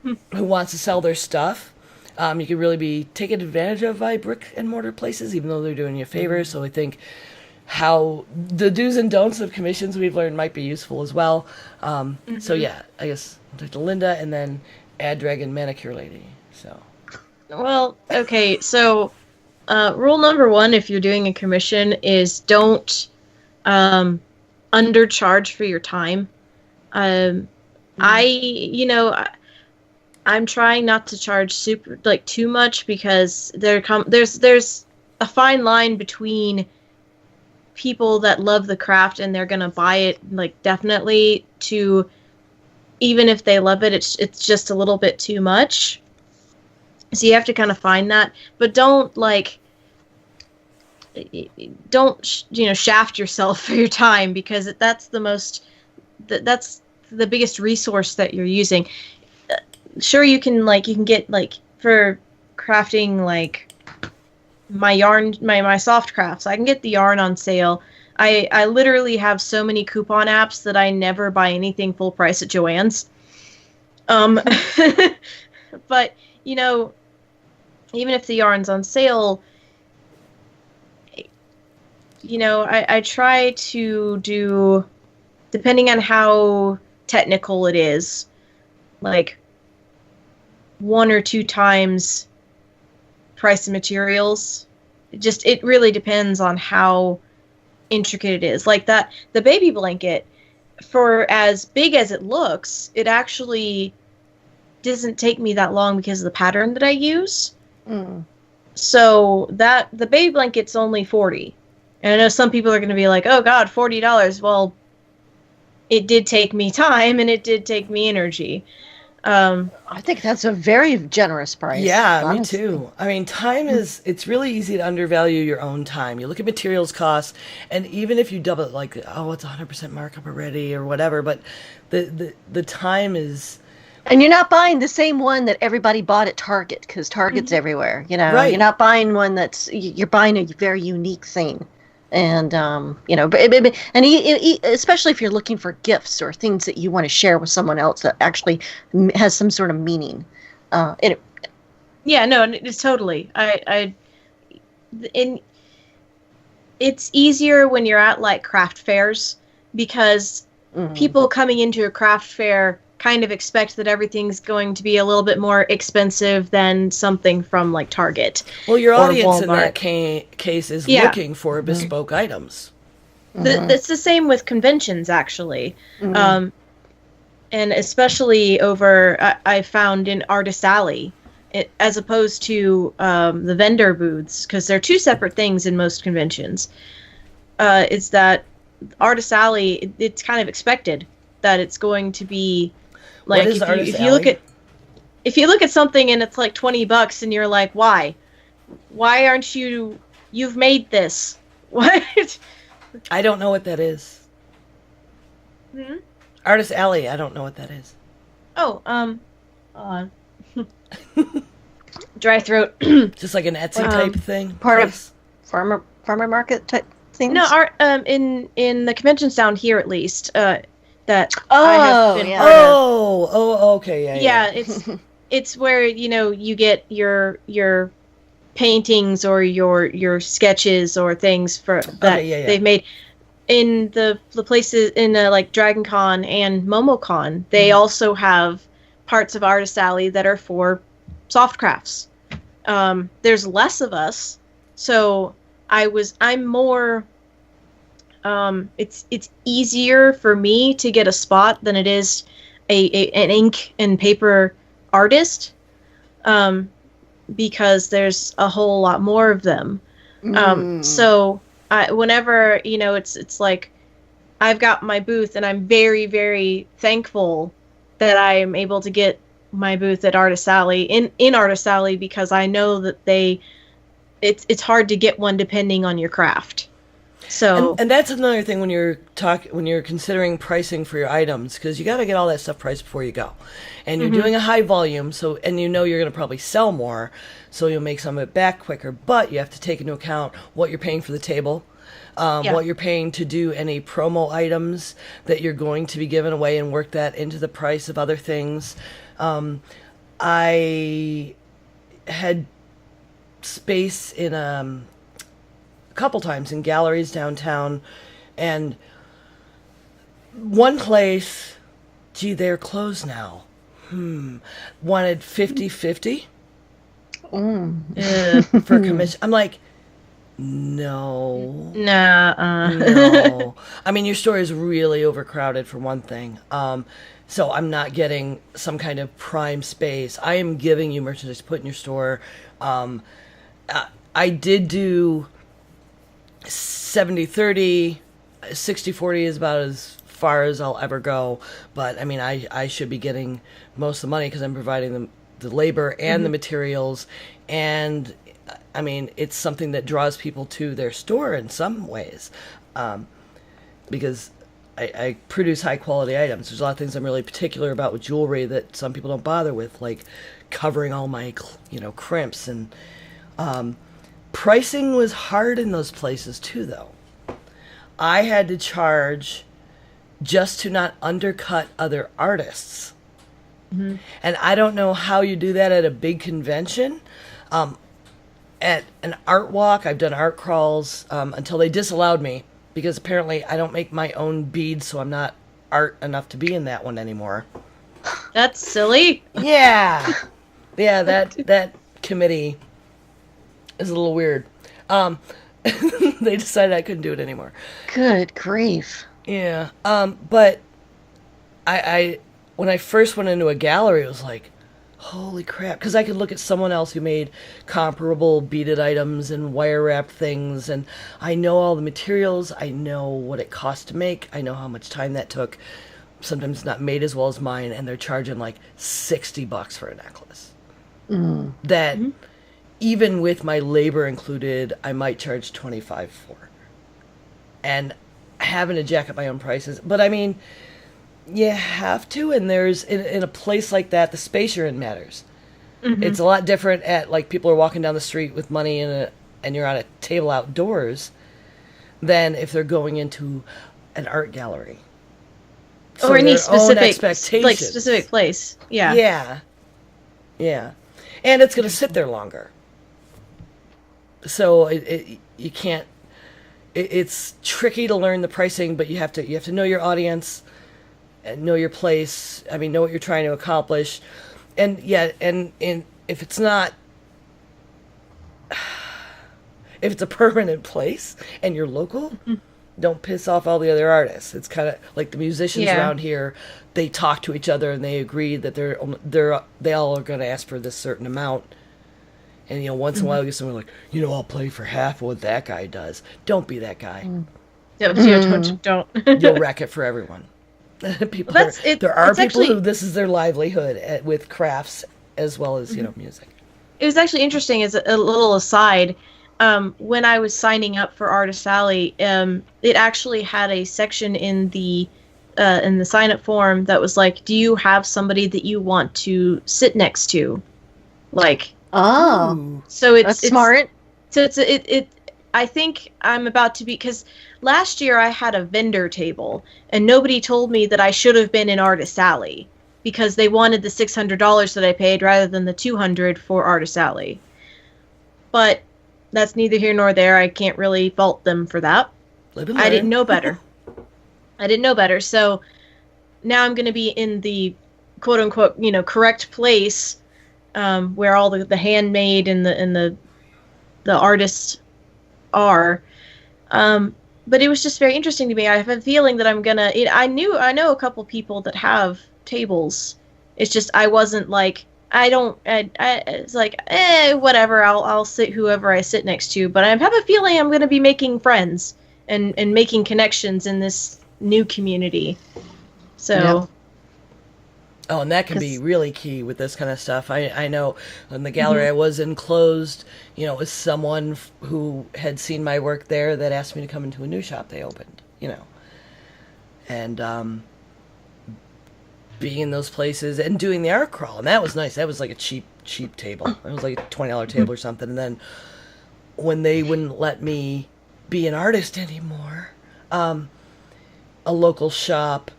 who wants to sell their stuff, you can really be taken advantage of by brick and mortar places, even though they're doing you a favor. So I think how the do's and don'ts of commissions we've learned might be useful as well. So yeah, I guess I'll talk to Linda and then Ad Dragon Manicure Lady. So. Well, okay, so rule number 1, if you're doing a commission, is don't undercharge for your time. I'm trying not to charge too much, because there's a fine line between people that love the craft and they're gonna buy it definitely, to even if they love it, it's just a little bit too much. So you have to kind of find that, but don't shaft yourself for your time, because that's that's the biggest resource that you're using. Sure, you can get for crafting my yarn, my soft crafts, I can get the yarn on sale. I literally have so many coupon apps that I never buy anything full price at Joann's. But even if the yarn's on sale, I try to do, depending on how technical it is, 1 or 2 times price of materials. It really depends on how intricate it is. Like that, the baby blanket, for as big as it looks, it actually doesn't take me that long because of the pattern that I use. So that the baby blanket's only $40. And I know some people are going to be like, oh God, $40. Well, it did take me time and it did take me energy. I think that's a very generous price. Yeah, honestly. me too. I mean, time it's really easy to undervalue your own time. You look at materials costs, and even if you double it, it's 100% markup already or whatever, but the time is... And you're not buying the same one that everybody bought at Target, because Target's everywhere, Right. You're not buying one you're buying a very unique thing. And, especially if you're looking for gifts or things that you want to share with someone else that actually has some sort of meaning. Yeah, no, it's totally. It's easier when you're at craft fairs, because people coming into a craft fair kind of expect that everything's going to be a little bit more expensive than something from Target. Well, your audience in Walmart. that case is looking for bespoke items. It's the same with conventions, actually. And especially I found in Artist Alley, as opposed to the vendor booths, because they're 2 separate things in most conventions. It's that Artist Alley, it's kind of expected that it's going to be Like What is if you look at something and it's like $20 and you're like, why aren't you've made this? What? I don't know what that is. Hmm? Artist Alley, I don't know what that is. Oh, dry throat. Just like an Etsy type thing. Part place? of farmer market type things. No, in the conventions down here at least, that Oh, I have been yeah. part of. Okay, Yeah, it's where you get your paintings or your sketches or things for that they've made in the places in like Dragon Con and MomoCon. They also have parts of Artist Alley that are for soft crafts. There's less of us, so I'm more. It's easier for me to get a spot than it is an ink and paper artist, because there's a whole lot more of them. So whenever it's like I've got my booth, and I'm very, very thankful that I am able to get my booth at Artist Alley in Artist Alley, because I know that it's hard to get one depending on your craft. So and that's another thing when you're considering pricing for your items, because you got to get all that stuff priced before you go, and you're doing a high volume, and you're going to probably sell more, so you'll make some of it back quicker. But you have to take into account what you're paying for the table, what you're paying to do any promo items that you're going to be giving away, and work that into the price of other things. I had space in a couple times in galleries downtown, and one place, they're closed now, wanted 50-50 for commission. I'm like, no. No. I mean, your store is really overcrowded for one thing, so I'm not getting some kind of prime space. I am giving you merchandise to put in your store. I did do 70-30, 60-40 is about as far as I'll ever go. But, I mean, I should be getting most of the money because I'm providing the labor and the materials. And, I mean, it's something that draws people to their store in some ways. Because I produce high-quality items. There's a lot of things I'm really particular about with jewelry that some people don't bother with, like covering all my, crimps. And pricing was hard in those places, too, though. I had to charge just to not undercut other artists. And I don't know how you do that at a big convention. At an art walk, I've done art crawls until they disallowed me, because apparently I don't make my own beads, so I'm not art enough to be in that one anymore. That's silly. Yeah. Yeah, that committee is a little weird. They decided I couldn't do it anymore. Good grief. Yeah. But I when I first went into a gallery, it was like, holy crap, because I could look at someone else who made comparable beaded items and wire wrapped things, and I know all the materials, I know what it cost to make, I know how much time that took. Sometimes it's not made as well as mine, and they're charging like $60 for a necklace. That even with my labor included, I might charge $25 for. And having to jack up my own prices. But I mean, you have to, and there's in a place like that, the space you're in matters. It's a lot different at, like, people are walking down the street with money and you're on a table outdoors than if they're going into an art gallery. So or any specific specific place. Yeah. Yeah. And it's going to sit there longer. So you can't. It's tricky to learn the pricing, but you have to know your audience, and know your place. I mean, know what you're trying to accomplish, and if it's not, if it's a permanent place and you're local, don't piss off all the other artists. It's kind of like the musicians around here. They talk to each other and they agree that they all are going to ask for this certain amount. And, once in a while you get someone like, I'll play for half of what that guy does. Don't be that guy. Don't. You'll wreck it for everyone. People That's are, it. there are It's people actually, who this is their livelihood with crafts as well as music. it was actually interesting as a little aside. When I was signing up for Artist Alley, it actually had a section in the sign up form that was like, "Do you have somebody that you want to sit next to?" Like, Oh, so that's smart. So it. I think I'm about to be, because last year I had a vendor table and nobody told me that I should have been in Artist Alley because they wanted the $600 that I paid rather than the $200 for Artist Alley. But that's neither here nor there. I can't really fault them for that. I didn't know better. So now I'm going to be in the quote unquote, correct place, where all the handmade and the artists are. But it was just very interesting to me. I have a feeling that I'm gonna. I know a couple people that have tables. It's just I wasn't like, I don't. It's like, whatever. I'll sit whoever I sit next to. But I have a feeling I'm gonna be making friends and making connections in this new community. So. Yep. Oh, and that can be really key with this kind of stuff. I know in the gallery I was enclosed, it was someone who had seen my work there that asked me to come into a new shop they opened, And being in those places and doing the art crawl, and that was nice. That was like a cheap table. It was like a $20 table or something. And then when they wouldn't let me be an artist anymore, a local shop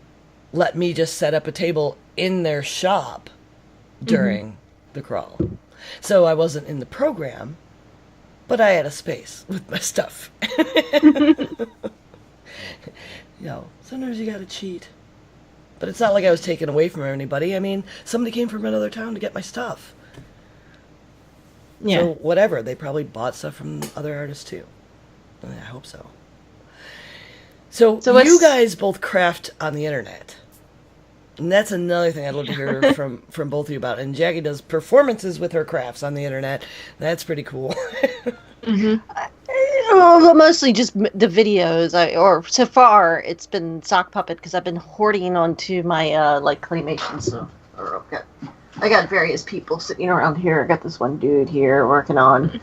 let me just set up a table in their shop during the crawl. So I wasn't in the program, but I had a space with my stuff. Sometimes you gotta cheat. But it's not like I was taken away from anybody. I mean, somebody came from another town to get my stuff. Yeah. So whatever, they probably bought stuff from other artists too. I hope so. So you guys both craft on the internet. And that's another thing I'd love to hear from both of you about. And Jackie does performances with her crafts on the internet. That's pretty cool. Well, mostly just the videos. Or so far, it's been sock puppet because I've been hoarding onto my claymation stuff. I got various people sitting around here. I got this one dude here working on.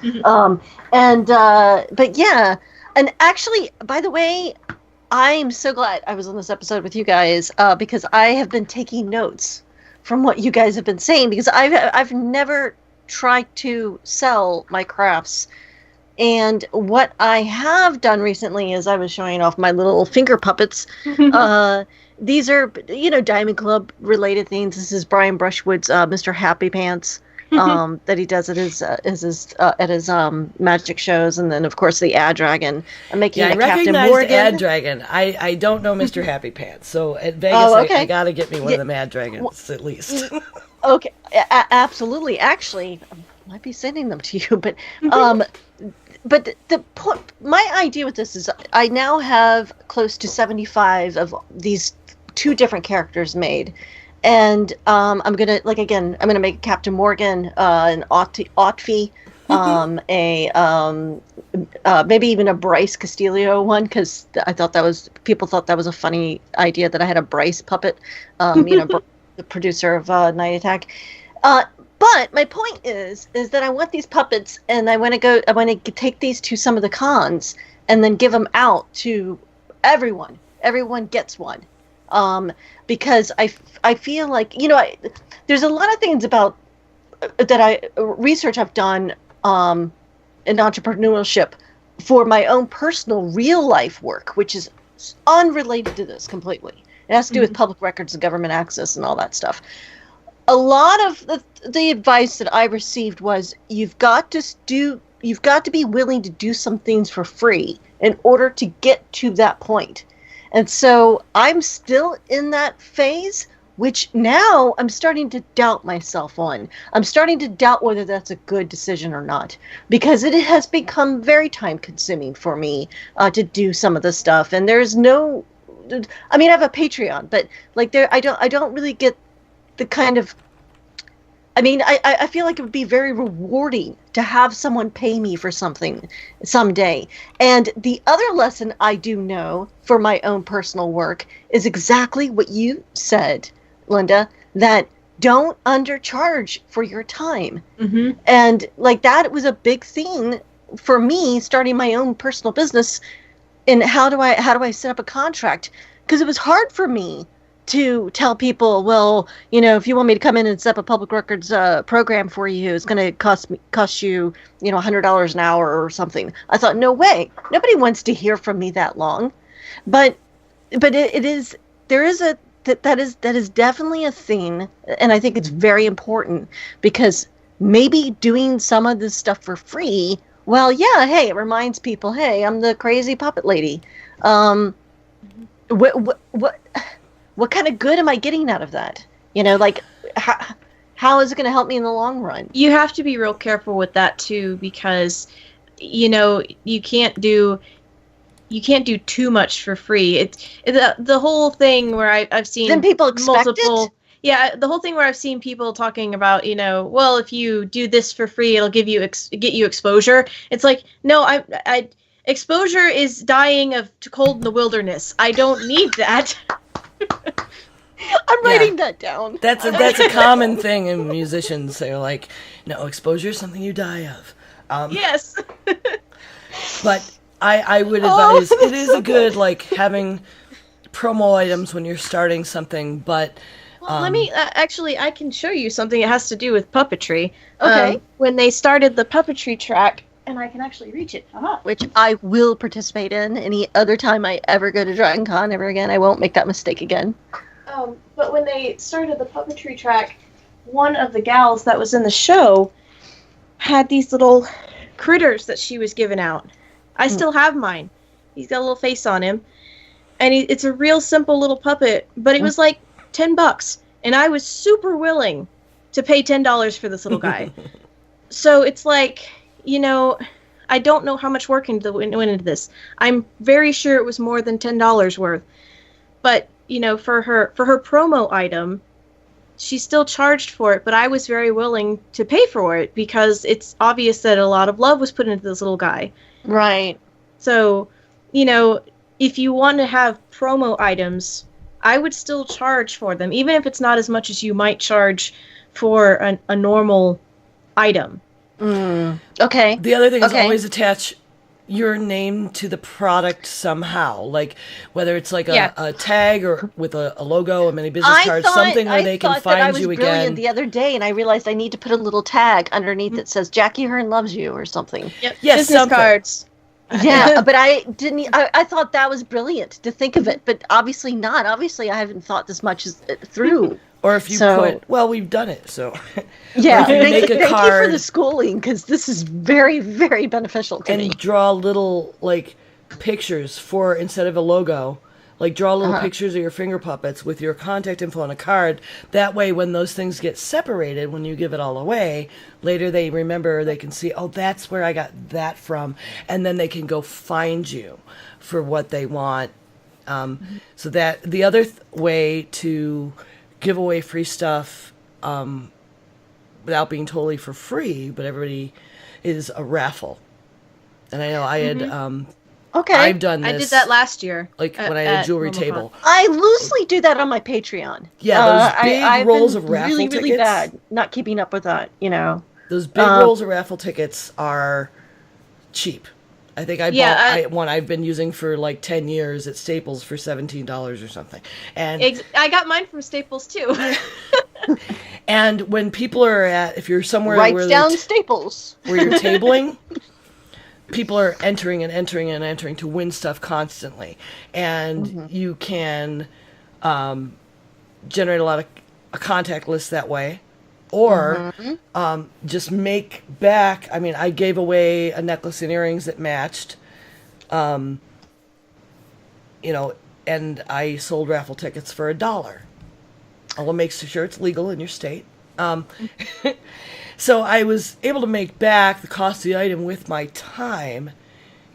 But yeah, and actually, by the way, I'm so glad I was on this episode with you guys because I have been taking notes from what you guys have been saying because I've never tried to sell my crafts. And what I have done recently is I was showing off my little finger puppets. These are, Diamond Club related things. This is Brian Brushwood's Mr. Happy Pants. That he does at his magic shows, and then of course the Ad Dragon. I'm making a Captain Morgan. The Ad Dragon. I don't know Mr. Happy Pants, so at Vegas I gotta get me one of them Ad Dragons at least. Okay, absolutely. Actually, I might be sending them to you, but my idea with this is I now have close to 75 of these 2 different characters made. And I'm gonna make Captain Morgan, an Otfi, maybe even a Bryce Castillo one because people thought that was a funny idea that I had a Bryce puppet, the producer of Night Attack. But my point is that I want these puppets, and I want to take these to some of the cons and then give them out to everyone. Everyone gets one. Because I feel like, there's a lot of things about research I've done in entrepreneurship for my own personal real life work, which is unrelated to this completely. It has to do with public records and government access and all that stuff. A lot of the advice that I received was you've got to be willing to do some things for free in order to get to that point. And so I'm still in that phase, which now I'm starting to doubt myself on. I'm starting to doubt whether that's a good decision or not, because it has become very time consuming for me to do some of the stuff. And there's no, I have a Patreon, but I don't really get the kind of I mean, I feel like it would be very rewarding to have someone pay me for something someday. And the other lesson I do know for my own personal work is exactly what you said, Linda, that don't undercharge for your time. Mm-hmm. And like that was a big thing for me starting my own personal business. And how do I set up a contract? Because it was hard for me to tell people, well, you know, if you want me to come in and set up a public records program for you, it's going to cost you, you know, $100 an hour or something. I thought, no way, nobody wants to hear from me that long. But it is, there is a that is definitely a thing, and I think it's very important because maybe doing some of this stuff for free, well, yeah, hey, it reminds people, hey, I'm the crazy puppet lady. What kind of good am I getting out of that? You know, like, how is it going to help me in the long run? You have to be real careful with that too, because, you know, you can't do too much for free. The whole thing where I've seen then people expect it? Yeah, the whole thing where I've seen people talking about, you know, well, if you do this for free, it'll get you exposure. It's like, no, I exposure is dying of cold in the wilderness. I don't need that. I'm writing that down. That's a common thing in musicians. They're like, no, exposure is something you die of. Yes. But I would advise, it is a good, like, having promo items when you're starting something, but... Well, let me, actually, I can show you something that has to do with puppetry. Okay. When they started the puppetry track, and I can actually reach it. Which I will participate in any other time I ever go to Dragon Con ever again. I won't make that mistake again. But when they started the puppetry track, one of the gals that was in the show had these little critters that she was giving out. I still have mine. He's got a little face on him. And it's a real simple little puppet, but it was like $10. And I was super willing to pay $10 for this little guy. So it's like... You know, I don't know how much work went into this. I'm very sure it was more than $10 worth. But, you know, for her promo item, she still charged for it, but I was very willing to pay for it because it's obvious that a lot of love was put into this little guy. Right. So, you know, if you want to have promo items, I would still charge for them, even if it's not as much as you might charge for a normal item. Okay. The other thing is always attach your name to the product somehow, like whether it's like a tag or with a logo, a mini business card, something where they can find you again. I brilliant the other day, and I realized I need to put a little tag underneath that says Jackie Hern loves you or something. Yep. Yes, business cards. Yeah, but I didn't. I thought that was brilliant to think of it, but obviously not. Obviously, I haven't thought this much through. Or if you put, well, we've done it, so. Yeah, thank you for the schooling, because this is very, very beneficial to me. And draw little, like, pictures for, instead of a logo, like draw little pictures of your finger puppets with your contact info on a card. That way, when those things get separated, when you give it all away, later they remember, they can see, oh, that's where I got that from, and then they can go find you for what they want. So that, the other way to give away free stuff without being totally for free, but everybody is a raffle. And I know I had I've done this. I did that last year. Like when I had a jewelry table. I loosely do that on my Patreon. Yeah, those big rolls of raffle tickets. Really bad not keeping up with that, you know. Those big rolls of raffle tickets are cheap. I think I bought one I've been using for like 10 years at Staples for $17 or something. And I got mine from Staples too. And when people are if you're somewhere where down Staples where you're tabling, people are entering and entering and entering to win stuff constantly. And you can generate a contact list that way. Or just make back. I mean, I gave away a necklace and earrings that matched, you know, and I sold raffle tickets for $1. I'll make sure it's legal in your state. So I was able to make back the cost of the item with my time,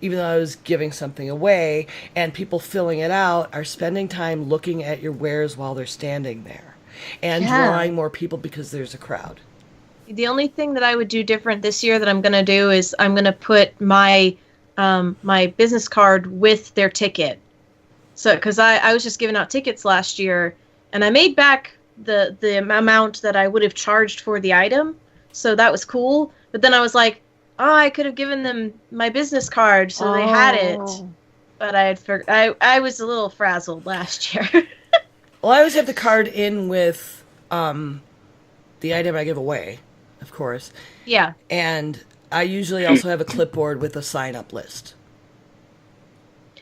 even though I was giving something away, and people filling it out are spending time looking at your wares while they're standing there. And drawing more people because there's a crowd. The only thing that I would do different this year that I'm going to do is I'm going to put my my business card with their ticket. So, because I was just giving out tickets last year, and I made back the amount that I would have charged for the item, so that was cool. But then I was like, oh, I could have given them my business card so they had it. But I was a little frazzled last year. Well, I always have the card in with the item I give away, of course. Yeah. And I usually also have a clipboard with a sign-up list.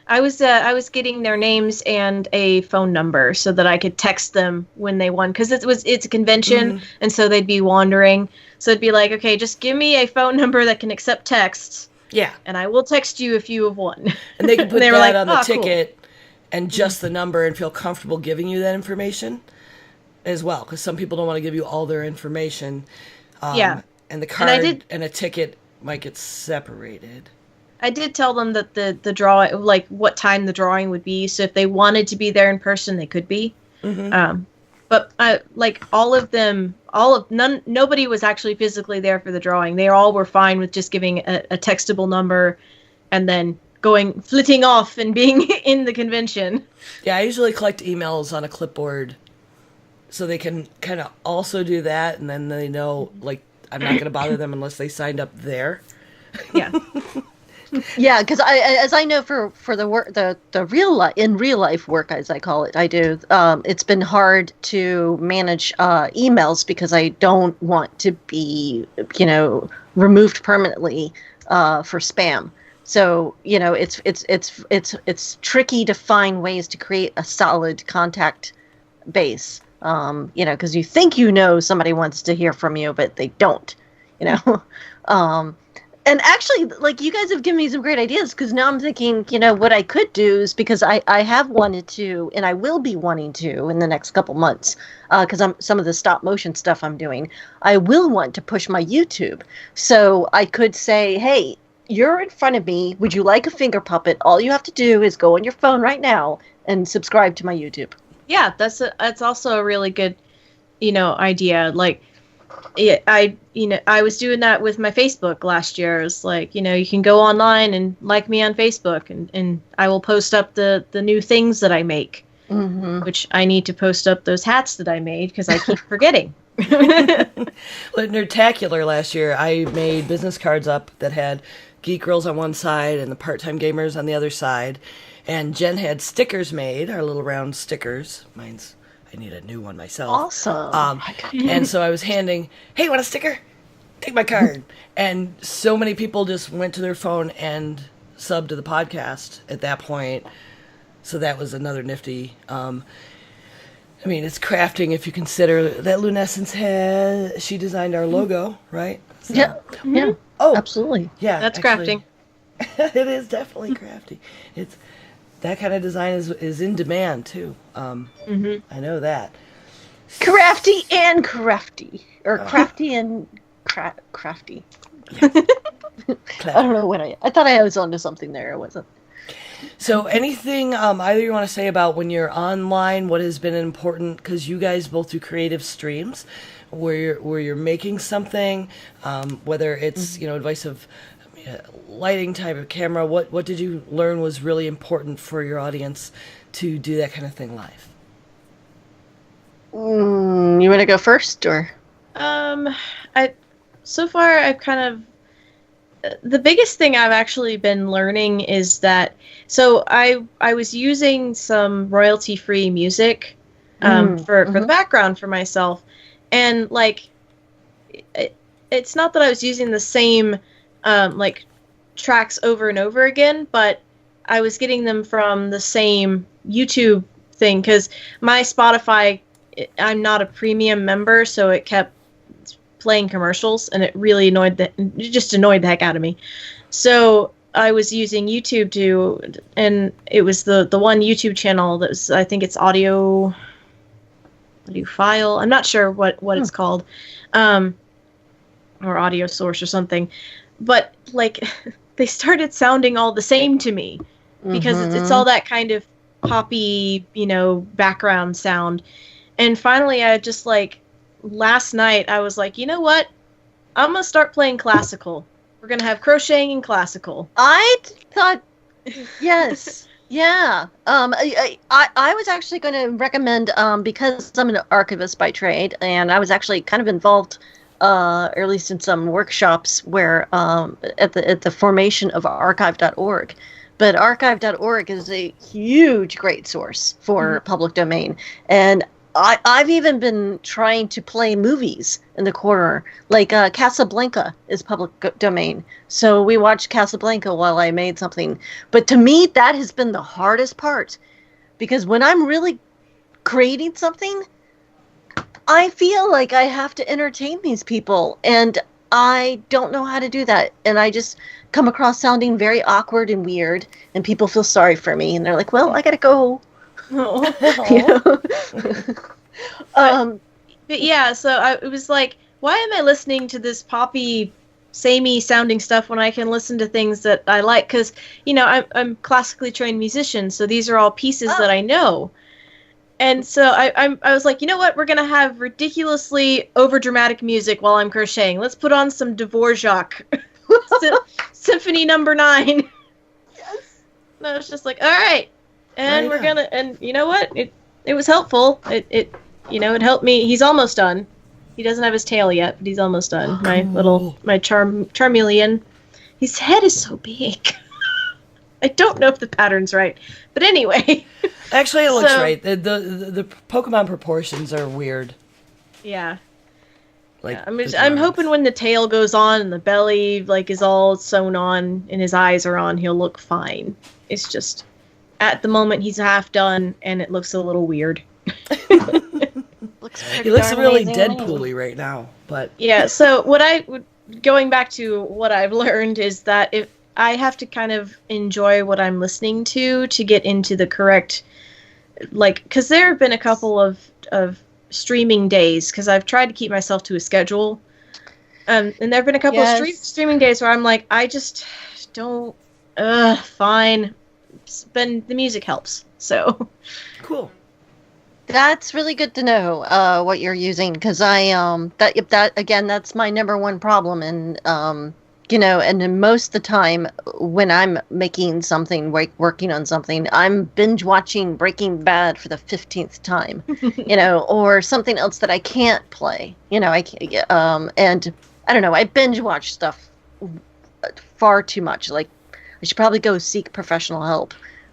I was getting their names and a phone number so that I could text them when they won, because it's a convention, and so they'd be wandering. So it'd be like, okay, just give me a phone number that can accept texts. Yeah. And I will text you if you have won. And they can put that on the ticket and just the number and feel comfortable giving you that information as well, because some people don't want to give you all their information. And the card and a ticket might get separated. I did tell them that the draw, like what time the drawing would be, so if they wanted to be there in person, they could be. But like nobody was actually physically there for the drawing. They all were fine with just giving a textable number, and then flitting off and being in the convention. Yeah, I usually collect emails on a clipboard, so they can kind of also do that, and then they know, like, I'm not going to bother them unless they signed up there. Yeah. Yeah, because as I know for the work, the in real life work, as I call it, I do. It's been hard to manage emails because I don't want to be, removed permanently for spam. So it's tricky to find ways to create a solid contact base. Because you think somebody wants to hear from you, but they don't. And actually, like, you guys have given me some great ideas, because now I'm thinking, what I could do is, because I have wanted to, and I will be wanting to in the next couple months, because some of the stop motion stuff I'm doing, I will want to push my YouTube. So I could say, hey, you're in front of me. Would you like a finger puppet? All you have to do is go on your phone right now and subscribe to my YouTube. Yeah, that's also a really good, idea. Like, I was doing that with my Facebook last year. It's like, you can go online and like me on Facebook, and I will post up the new things that I make, which I need to post up those hats that I made because I keep forgetting. Well, at Nerdtacular last year, I made business cards up that had Geek Grills on one side and the Part-Time Gamers on the other side. And Jen had stickers made, our little round stickers. I need a new one myself. Awesome. And so I was handing, hey, want a sticker? Take my card. And so many people just went to their phone and subbed to the podcast at that point. So that was another nifty. It's crafting if you consider that Lunescence she designed our logo, right? So, yeah. Oh, absolutely. Yeah, that's crafting. It is definitely crafty. It's that kind of design is in demand too. I know that. Crafty and crafty, or crafty and crafty. Yeah. I don't know I thought I was onto something there. I wasn't. So anything either you want to say about when you're online, what has been important, because you guys both do creative streams where you're making something, whether it's advice of lighting type of camera, what did you learn was really important for your audience to do that kind of thing live? You want to go first, or? So far I've kind of, the biggest thing I've actually been learning is that, so I was using some royalty-free music for the background for myself, and like it's not that I was using the same tracks over and over again, but I was getting them from the same YouTube thing, because my Spotify, I'm not a premium member, so it kept playing commercials, and it really annoyed the heck out of me. So I was using YouTube and it was the one YouTube channel that was, I think it's audio file. I'm not sure what it's called, or audio source or something, but like they started sounding all the same to me, because it's all that kind of poppy, background sound. And finally I just last night I was like, you know what? I'm gonna start playing classical. We're gonna have crocheting and classical. I thought, yes, yeah. I was actually going to recommend, because I'm an archivist by trade, and I was actually kind of involved, or at least in some workshops where at the formation of archive.org. But archive.org is a huge, great source for public domain, and I've even been trying to play movies in the corner, like Casablanca is public domain. So we watched Casablanca while I made something. But to me, that has been the hardest part, because when I'm really creating something, I feel like I have to entertain these people, and I don't know how to do that. And I just come across sounding very awkward and weird, and people feel sorry for me, and they're like, well, I gotta go. But yeah, so it was like, why am I listening to this poppy, samey sounding stuff when I can listen to things that I like? Because, I'm classically trained musician, so these are all pieces that I know. And so I was like, you know what? We're going to have ridiculously overdramatic music while I'm crocheting. Let's put on some Dvorak. Symphony number 9. Yes. No, it's just like, all right. And we're gonna, and you know what? It was helpful. It helped me. He's almost done. He doesn't have his tail yet, but he's almost done. My Charmeleon. His head is so big. I don't know if the pattern's right, but anyway. Actually, it looks right. The Pokemon proportions are weird. Yeah. Like, I'm hoping when the tail goes on and the belly is all sewn on and his eyes are on, he'll look fine. It's just, at the moment, he's half done, and it looks a little weird. He looks really Deadpool-y right now, but... Yeah, so going back to what I've learned is that if I have to kind of enjoy what I'm listening to get into the correct... because there have been a couple of streaming days, because I've tried to keep myself to a schedule, and there have been a couple of streaming days where I'm like, I just don't... fine. But the music helps, so cool. That's really good to know what you're using, because that again, that's my number one problem, and and then most of the time when I'm making something, working on something, I'm binge watching Breaking Bad for the 15th time, or something else that I can't play, I can't, and I don't know, I binge watch stuff far too much. Like, I should probably go seek professional help.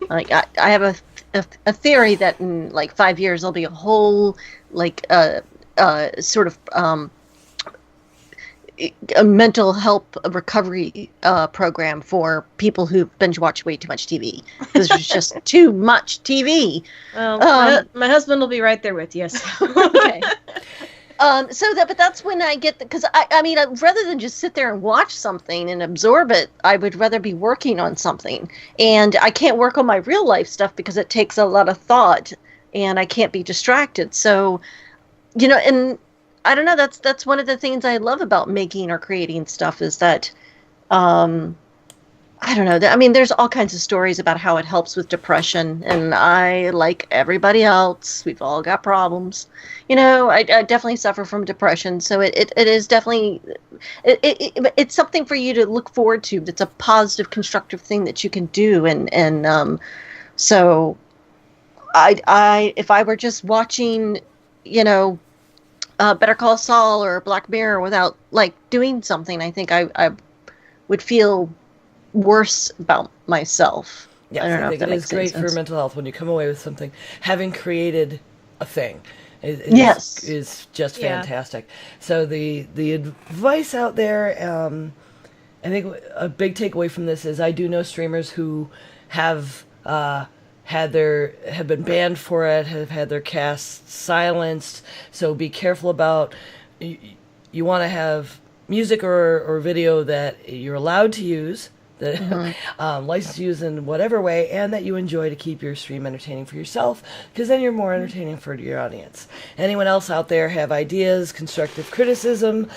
Like, I have a theory that in 5 years there'll be a whole sort of a mental health recovery program for people who binge watch way too much TV, because there's just too much TV. Well, my husband will be right there with you. So. Okay. But that's when I get, because I mean, rather than just sit there and watch something and absorb it, I would rather be working on something. And I can't work on my real life stuff because it takes a lot of thought, and I can't be distracted. So, and I don't know, that's one of the things I love about making or creating stuff, is that, I don't know. I mean, there's all kinds of stories about how it helps with depression, and I, like everybody else, we've all got problems. I definitely suffer from depression, so it is definitely, it's something for you to look forward to. It's a positive, constructive thing that you can do, and so I if I were just watching, Better Call Saul or Black Mirror without doing something, I think I would feel worse about myself. Yes, I think it is great for mental health when you come away with something, having created a thing. Is just fantastic. So the advice out there, I think a big takeaway from this is, I do know streamers who have been banned for it, have had their casts silenced. So be careful about, you want to have music or video that you're allowed to use, that license use in whatever way, and that you enjoy, to keep your stream entertaining for yourself, because then you're more entertaining for your audience. Anyone else out there have ideas, constructive criticism,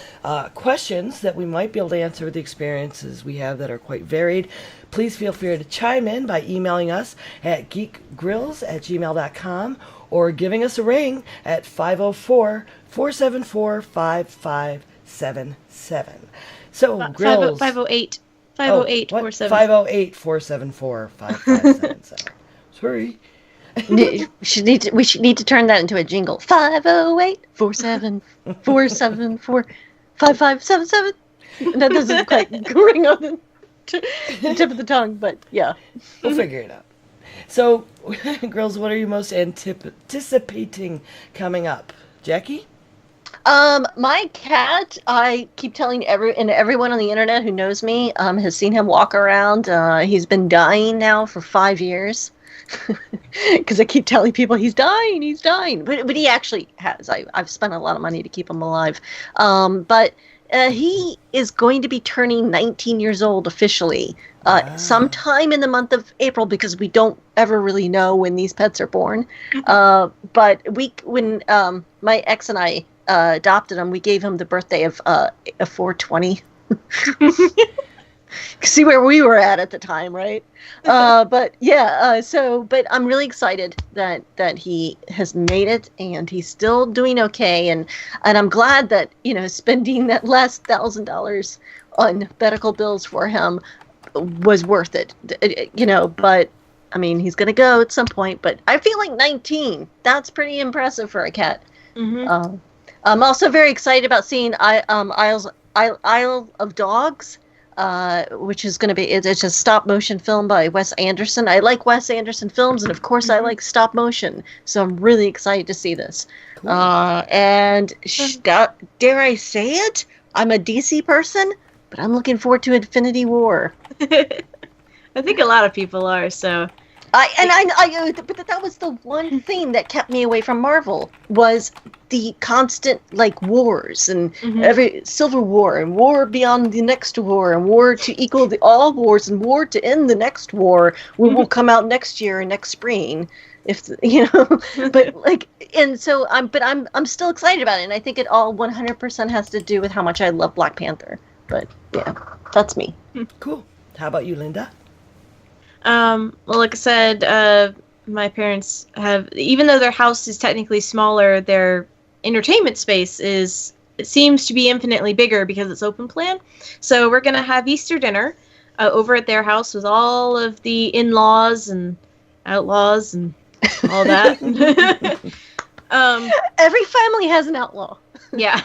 questions that we might be able to answer with the experiences we have that are quite varied, please feel free to chime in by emailing us at geekgrills@gmail.com, or giving us a ring at 504-474-55 508-508-4777. So, Grills. 508. 508 what? 47. 508-474-5577. Sorry. We should need to turn that into a jingle. 508-474-5577. That doesn't quite ring on the tip of the tongue, but yeah. We'll figure it out. So, girls, what are you most anticipating coming up? Jackie? My cat, I keep telling everyone on the internet who knows me, has seen him walk around. He's been dying now for 5 years. Because I keep telling people he's dying. But he actually has. I've spent a lot of money to keep him alive. But he is going to be turning 19 years old officially sometime in the month of April, because we don't ever really know when these pets are born. But when my ex and I adopted him, we gave him the birthday of a 420. See where we were at the time, right? But yeah, but I'm really excited that he has made it, and he's still doing okay, and I'm glad that, spending that last $1,000 on medical bills for him was worth it. But I mean, he's gonna go at some point, but I feel like 19. That's pretty impressive for a cat. Mm-hmm. I'm also very excited about seeing Isle of Dogs. Which is going to be, it's a stop motion film by Wes Anderson. I like Wes Anderson films, and of course I like stop motion, so I'm really excited to see this. Cool. And dare I say it, I'm a DC person, but I'm looking forward to Infinity War. I think a lot of people are, so. But that was the one thing that kept me away from Marvel, was the constant wars and every Civil War and war beyond the next war and war to equal all wars and war to end the next war, will come out next year and next spring, but I'm still excited about it, and I think it all 100% has to do with how much I love Black Panther. But yeah, that's me. Cool. How about you, Linda? Well, like I said, my parents have, even though their house is technically smaller, their entertainment space seems to be infinitely bigger because it's open plan. So we're going to have Easter dinner over at their house with all of the in-laws and outlaws and all that. Every family has an outlaw. Yeah.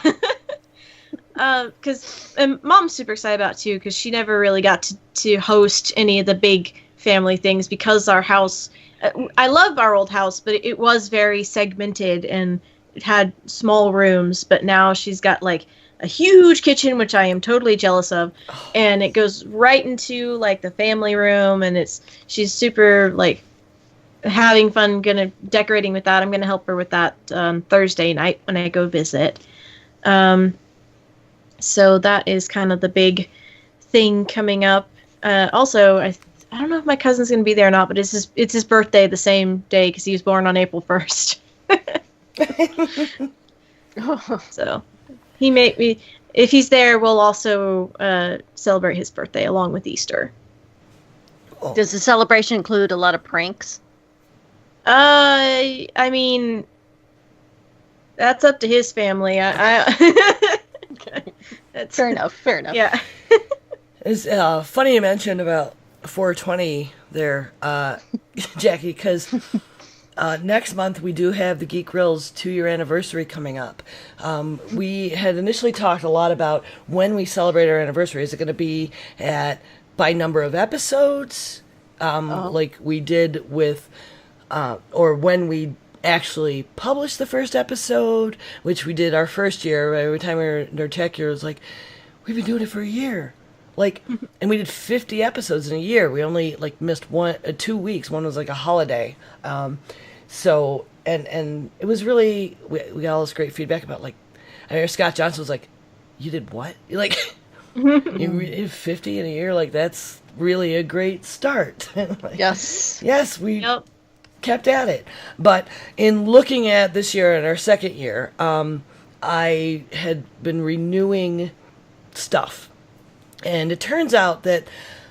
Because Mom's super excited about it too, because she never really got to host any of the big family things, because our house, I love our old house, but it was very segmented and it had small rooms. But now she's got a huge kitchen, which I am totally jealous of, and it goes right into the family room, and she's super having fun decorating with that. I'm gonna help her with that Thursday night when I go visit. So that is kind of the big thing coming up. Also, I don't know if my cousin's going to be there or not, but it's his birthday the same day, because he was born on April 1st. So he if he's there, we'll also celebrate his birthday along with Easter. Oh. Does the celebration include a lot of pranks? I mean, that's up to his family. Okay. Fair enough. Yeah. It's funny you mentioned about 420 there, Jackie, because next month we do have the Geek Grills 2-year anniversary coming up. We had initially talked a lot about when we celebrate our anniversary. Is it going to be by number of episodes, like we did with, or when we actually published the first episode, which we did our first year. Every time we were in our tech year, it was we've been doing it for a year. And we did 50 episodes in a year. We only missed 2 weeks. One was a holiday. So and it was really, we got all this great feedback about I remember Scott Johnson was you did what? You did 50 in a year? That's really a great start. Yes, we kept at it. But in looking at this year and our second year, I had been renewing stuff. And it turns out that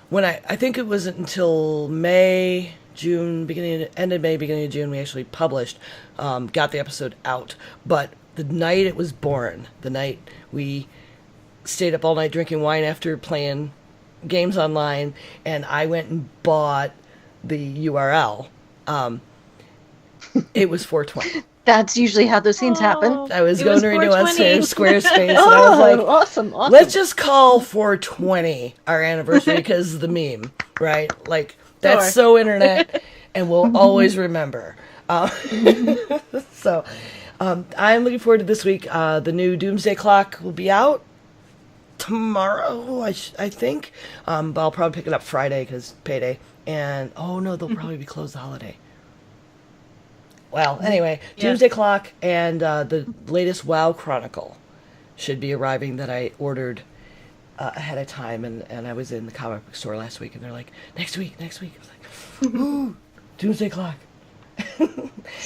when I think it wasn't until May, June, end of May, beginning of June, we actually published, got the episode out. But the night it was born, the night we stayed up all night drinking wine after playing games online, and I went and bought the URL. It was 420. That's usually how those things happen. I was It going was to renew on 420. Squarespace, and I was like, awesome. let's just call 420 our anniversary because of the meme, right? Like, that's Sure. so internet, and we'll always remember. So, I'm looking forward to this week. The new Doomsday Clock will be out tomorrow, I think. But I'll probably pick it up Friday because payday. And, oh no, they'll probably be closed the holiday. Well, anyway, Yeah. Doomsday Clock and the latest WoW Chronicle should be arriving that I ordered ahead of time. And I was in the comic book store last week, and they're like, next week. I was like, ooh, Doomsday Clock.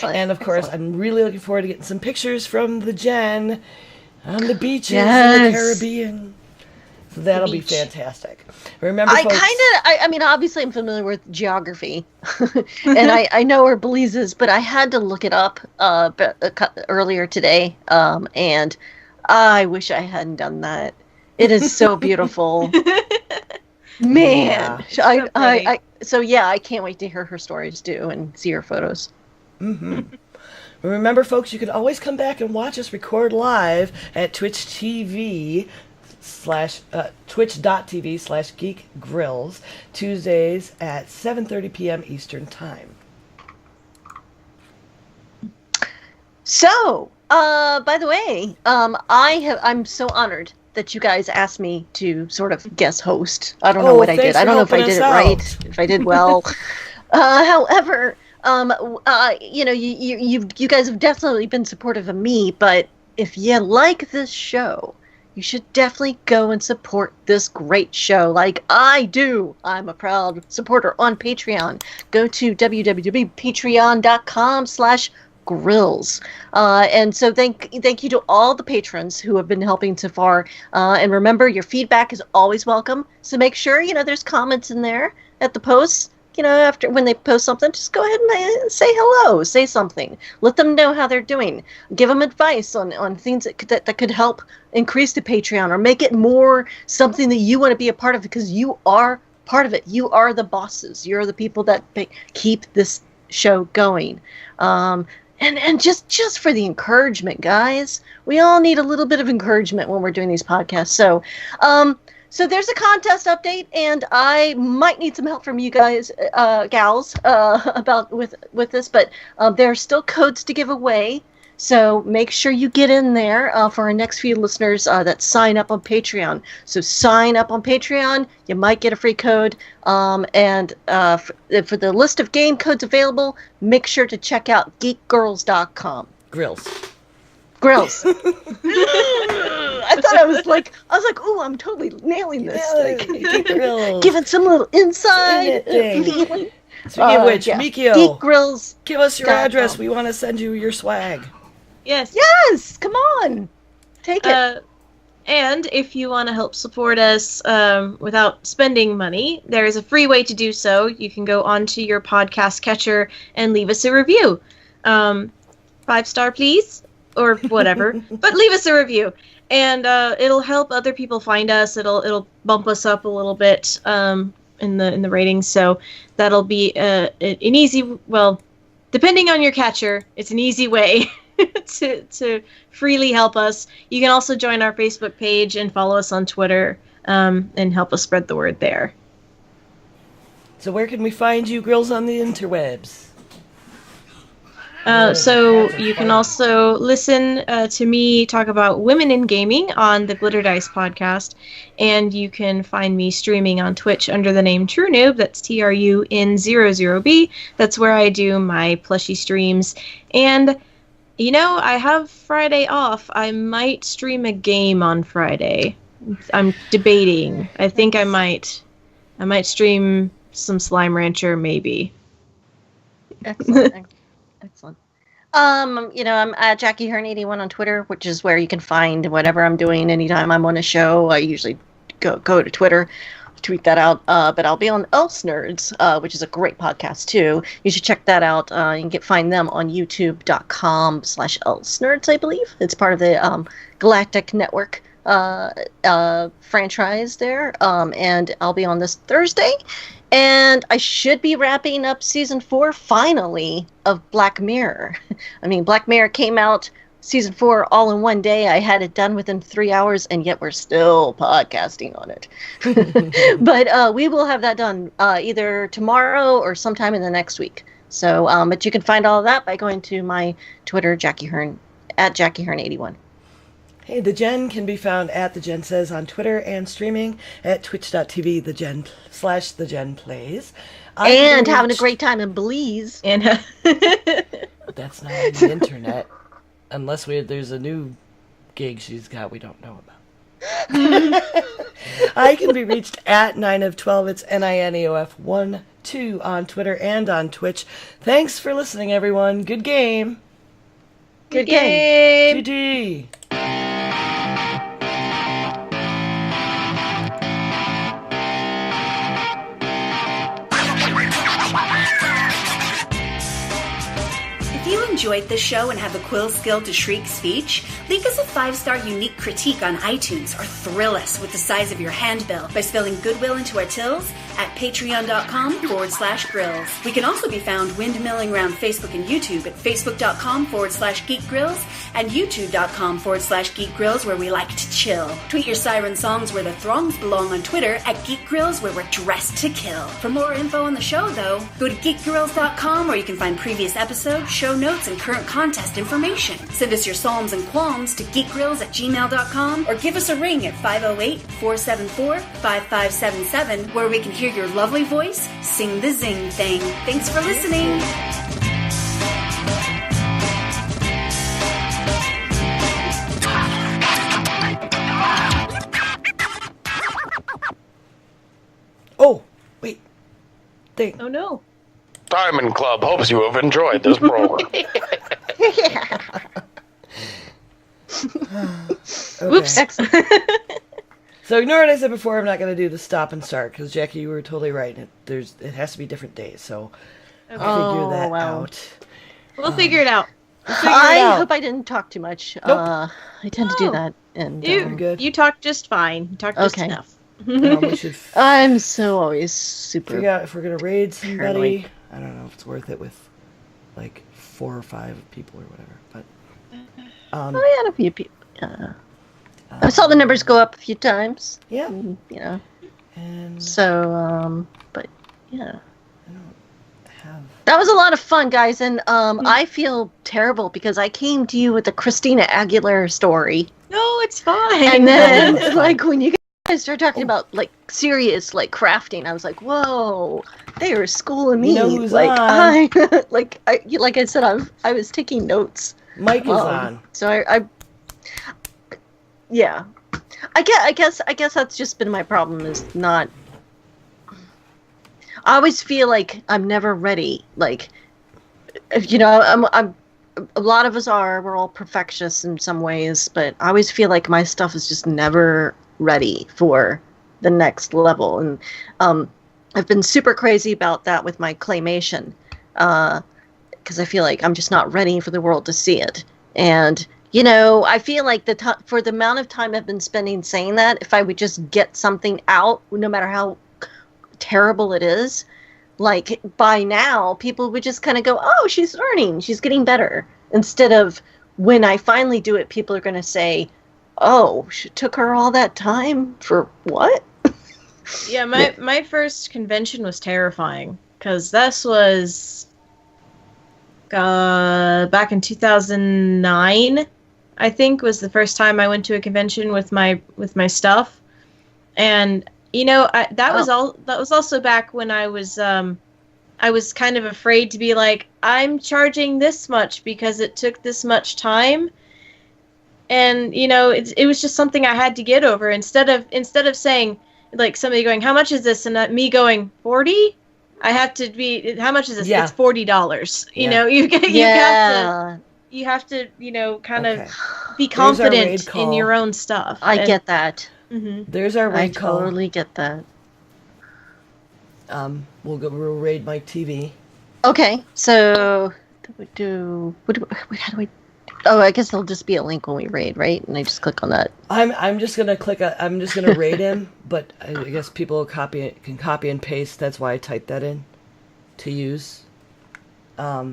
And, of course, I'm really looking forward to getting some pictures from the Jen on the beaches in the Caribbean. So that'll be fantastic. Remember, folks, I mean, obviously I'm familiar with geography, and I know where Belize is, but I had to look it up earlier today, and I wish I hadn't done that. It is so beautiful. Man, so I can't wait to hear her stories too and see her photos. Mm-hmm. Remember, folks, you can always come back and watch us record live at twitch.tv/Geek Grills Tuesdays at 7:30 p.m. Eastern Time. So, by the way, I'm so honored that you guys asked me to sort of guest host. I don't know what I did. I don't know if I did it right, if I did well. However, you guys have definitely been supportive of me, but if you like this show, you should definitely go and support this great show like I do. I'm a proud supporter on Patreon. Go to www.patreon.com/grills. And so thank you to all the patrons who have been helping so far. And remember, your feedback is always welcome. So make sure, there's comments in there at the posts. After when they post something, just go ahead and say hello, say something. Let them know how they're doing. Give them advice on things that could help increase the Patreon or make it more something that you want to be a part of, because you are part of it. You are the bosses. You're the people that keep this show going. And just for the encouragement, guys. We all need a little bit of encouragement when we're doing these podcasts. So there's a contest update, and I might need some help from you guys, gals, about with this. But there are still codes to give away, so make sure you get in there for our next few listeners that sign up on Patreon. So sign up on Patreon, you might get a free code. And for the list of game codes available, make sure to check out geekgirls.com. Grills. I thought I was like, ooh, I'm totally nailing this. Giving some little inside feeling. Speaking of which, Mikio, Geek Grills. give us your address. We want to send you your swag. Yes, come on, take it. And if you want to help support us without spending money, there is a free way to do so. You can go onto your podcast catcher and leave us a review. 5-star, please. Or whatever, but leave us a review, and it'll help other people find us. It'll bump us up a little bit in the ratings. So that'll be an easy, well, depending on your catcher, it's an easy way to freely help us. You can also join our Facebook page and follow us on Twitter and help us spread the word there. So where can we find you, Grills, on the interwebs? So you can also listen to me talk about women in gaming on the Glitter Dice podcast, and you can find me streaming on Twitch under the name True Noob. That's TRUN00B. That's where I do my plushie streams. And I have Friday off. I might stream a game on Friday. I'm debating. I think I might stream some Slime Rancher, maybe. Excellent. Excellent. I'm at Jackie Hern 81 on Twitter, which is where you can find whatever I'm doing anytime I'm on a show. I usually go to Twitter, tweet that out. But I'll be on Else Nerds, which is a great podcast too. You should check that out. You can find them on youtube.com/Else Nerds, I believe. It's part of the Galactic Network franchise there, and I'll be on this Thursday. And I should be wrapping up season 4 finally of Black Mirror. I mean, Black Mirror came out season 4 all in one day. I had it done within 3 hours, and yet we're still podcasting on it. But we will have that done either tomorrow or sometime in the next week. So, but you can find all of that by going to my Twitter, Jackie Hern, at Jackie Hern81. Hey, The Jen can be found at The Jen Says on Twitter and streaming at twitch.tv /The Jen Plays. And having a great time in Belize. And That's not on the internet. Unless there's a new gig she's got we don't know about. I can be reached at 9 of 12. It's NINEOF12 on Twitter and on Twitch. Thanks for listening, everyone. Good game. Good game. GG. If you enjoyed the show and have a quill skill to shriek speech, leave us a 5-star unique critique on iTunes or thrill us with the size of your handbill by spelling goodwill into our tills at patreon.com/grills. We can also be found windmilling around Facebook and YouTube at facebook.com/Geek Grills and youtube.com/Geek Grills, where we like to chill. Tweet your siren songs where the throngs belong on Twitter at Geek Grills, where we're dressed to kill. For more info on the show, though, go to geekgrills.com, where you can find previous episodes, show notes, and current contest information. Send us your psalms and qualms to geekgrills@gmail.com or give us a ring at 508-474-5577, where we can hear your lovely voice sing the zing thing. Thanks for listening. Oh, wait. Thing. oh no. Diamond Club hopes you have enjoyed this program. Whoops. So ignore what I said before. I'm not going to do the stop and start because Jackie, you were totally right. It has to be different days. So Okay. figure that wow. out. We'll figure it out. I hope I didn't talk too much. Nope. I tend to do that. And You're good. You talked just fine. You talked just Okay. enough. We should I'm so always super. figure out if we're going to raid somebody. Paranoid. I don't know if it's worth it with like 4 or 5 people or whatever. But I had a few people. I saw the numbers go up a few times. yeah. You know. And So, but yeah. I don't have. That was a lot of fun, guys, and I feel terrible because I came to you with the Christina Aguilera story, No, it's fine. and then That's fine. like when you guys started talking about like serious like crafting, I was like, whoa, they were schooling me. You know who's like on. I like I said, I was taking notes. Mike is on. So I yeah, I guess that's just been my problem is not. I always feel like I'm never ready. Like, you know, I'm. A lot of us are. We're all perfectionists in some ways, but I always feel like my stuff is just never ready for the next level. And I've been super crazy about that with my claymation, because I feel like I'm just not ready for the world to see it. And you know, I feel like for the amount of time I've been spending saying that, if I would just get something out, no matter how terrible it is, like by now people would just kind of go, oh, she's learning, she's getting better, instead of when I finally do it, people are going to say, oh, she took her all that time for what? Yeah, my first convention was terrifying because this was back in 2009, I think, was the first time I went to a convention with my stuff, and you know, that was also back when I was kind of afraid to be like, I'm charging this much because it took this much time, and you know, it was just something I had to get over. Instead of saying like somebody going, how much is this, and me going 40, I have to be, how much is this? Yeah. It's $40. You Yeah. know, you Yeah, have to, you know, kind Okay. of be There's our raid confident call. in your own stuff. I And- get that. Mhm. There's our I raid call. totally get that. We'll raid Mike TV. Okay, so how do I do Oh, I guess there'll just be a link when we raid, right? And I just click on that. I'm just gonna I'm just gonna rate him, but I guess people can copy and paste. That's why I typed that in to use. I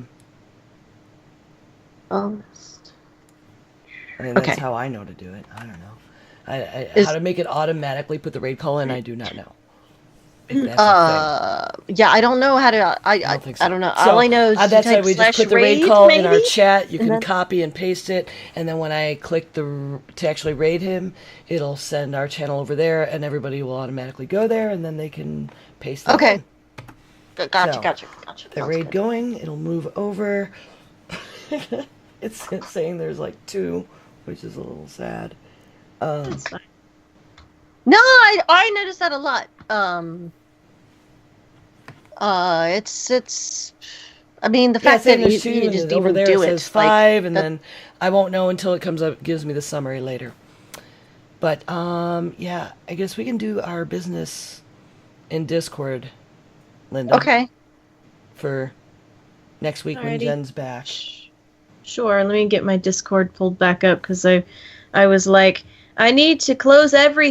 mean, that's how I know to do it. I don't know. How to make it automatically put the raid call in, I do not know. Yeah, I don't know how to. I think so. I don't know. All I know is that's why we just put the raid call in our chat. You can then copy and paste it, and then when I click to actually raid him, it'll send our channel over there, and everybody will automatically go there, and then they can paste that. Okay. In. Gotcha. The raid going, it'll move over. It's saying there's like 2, which is a little sad. That's fine. No, I noticed that a lot. It's. I mean, the fact that you just over even there do it says 5, and then I won't know until it comes up, gives me the summary later. But yeah, I guess we can do our business in Discord, Linda. Okay. For next week when Jen's back. Sure. Let me get my Discord pulled back up because I was like, I need to close everything.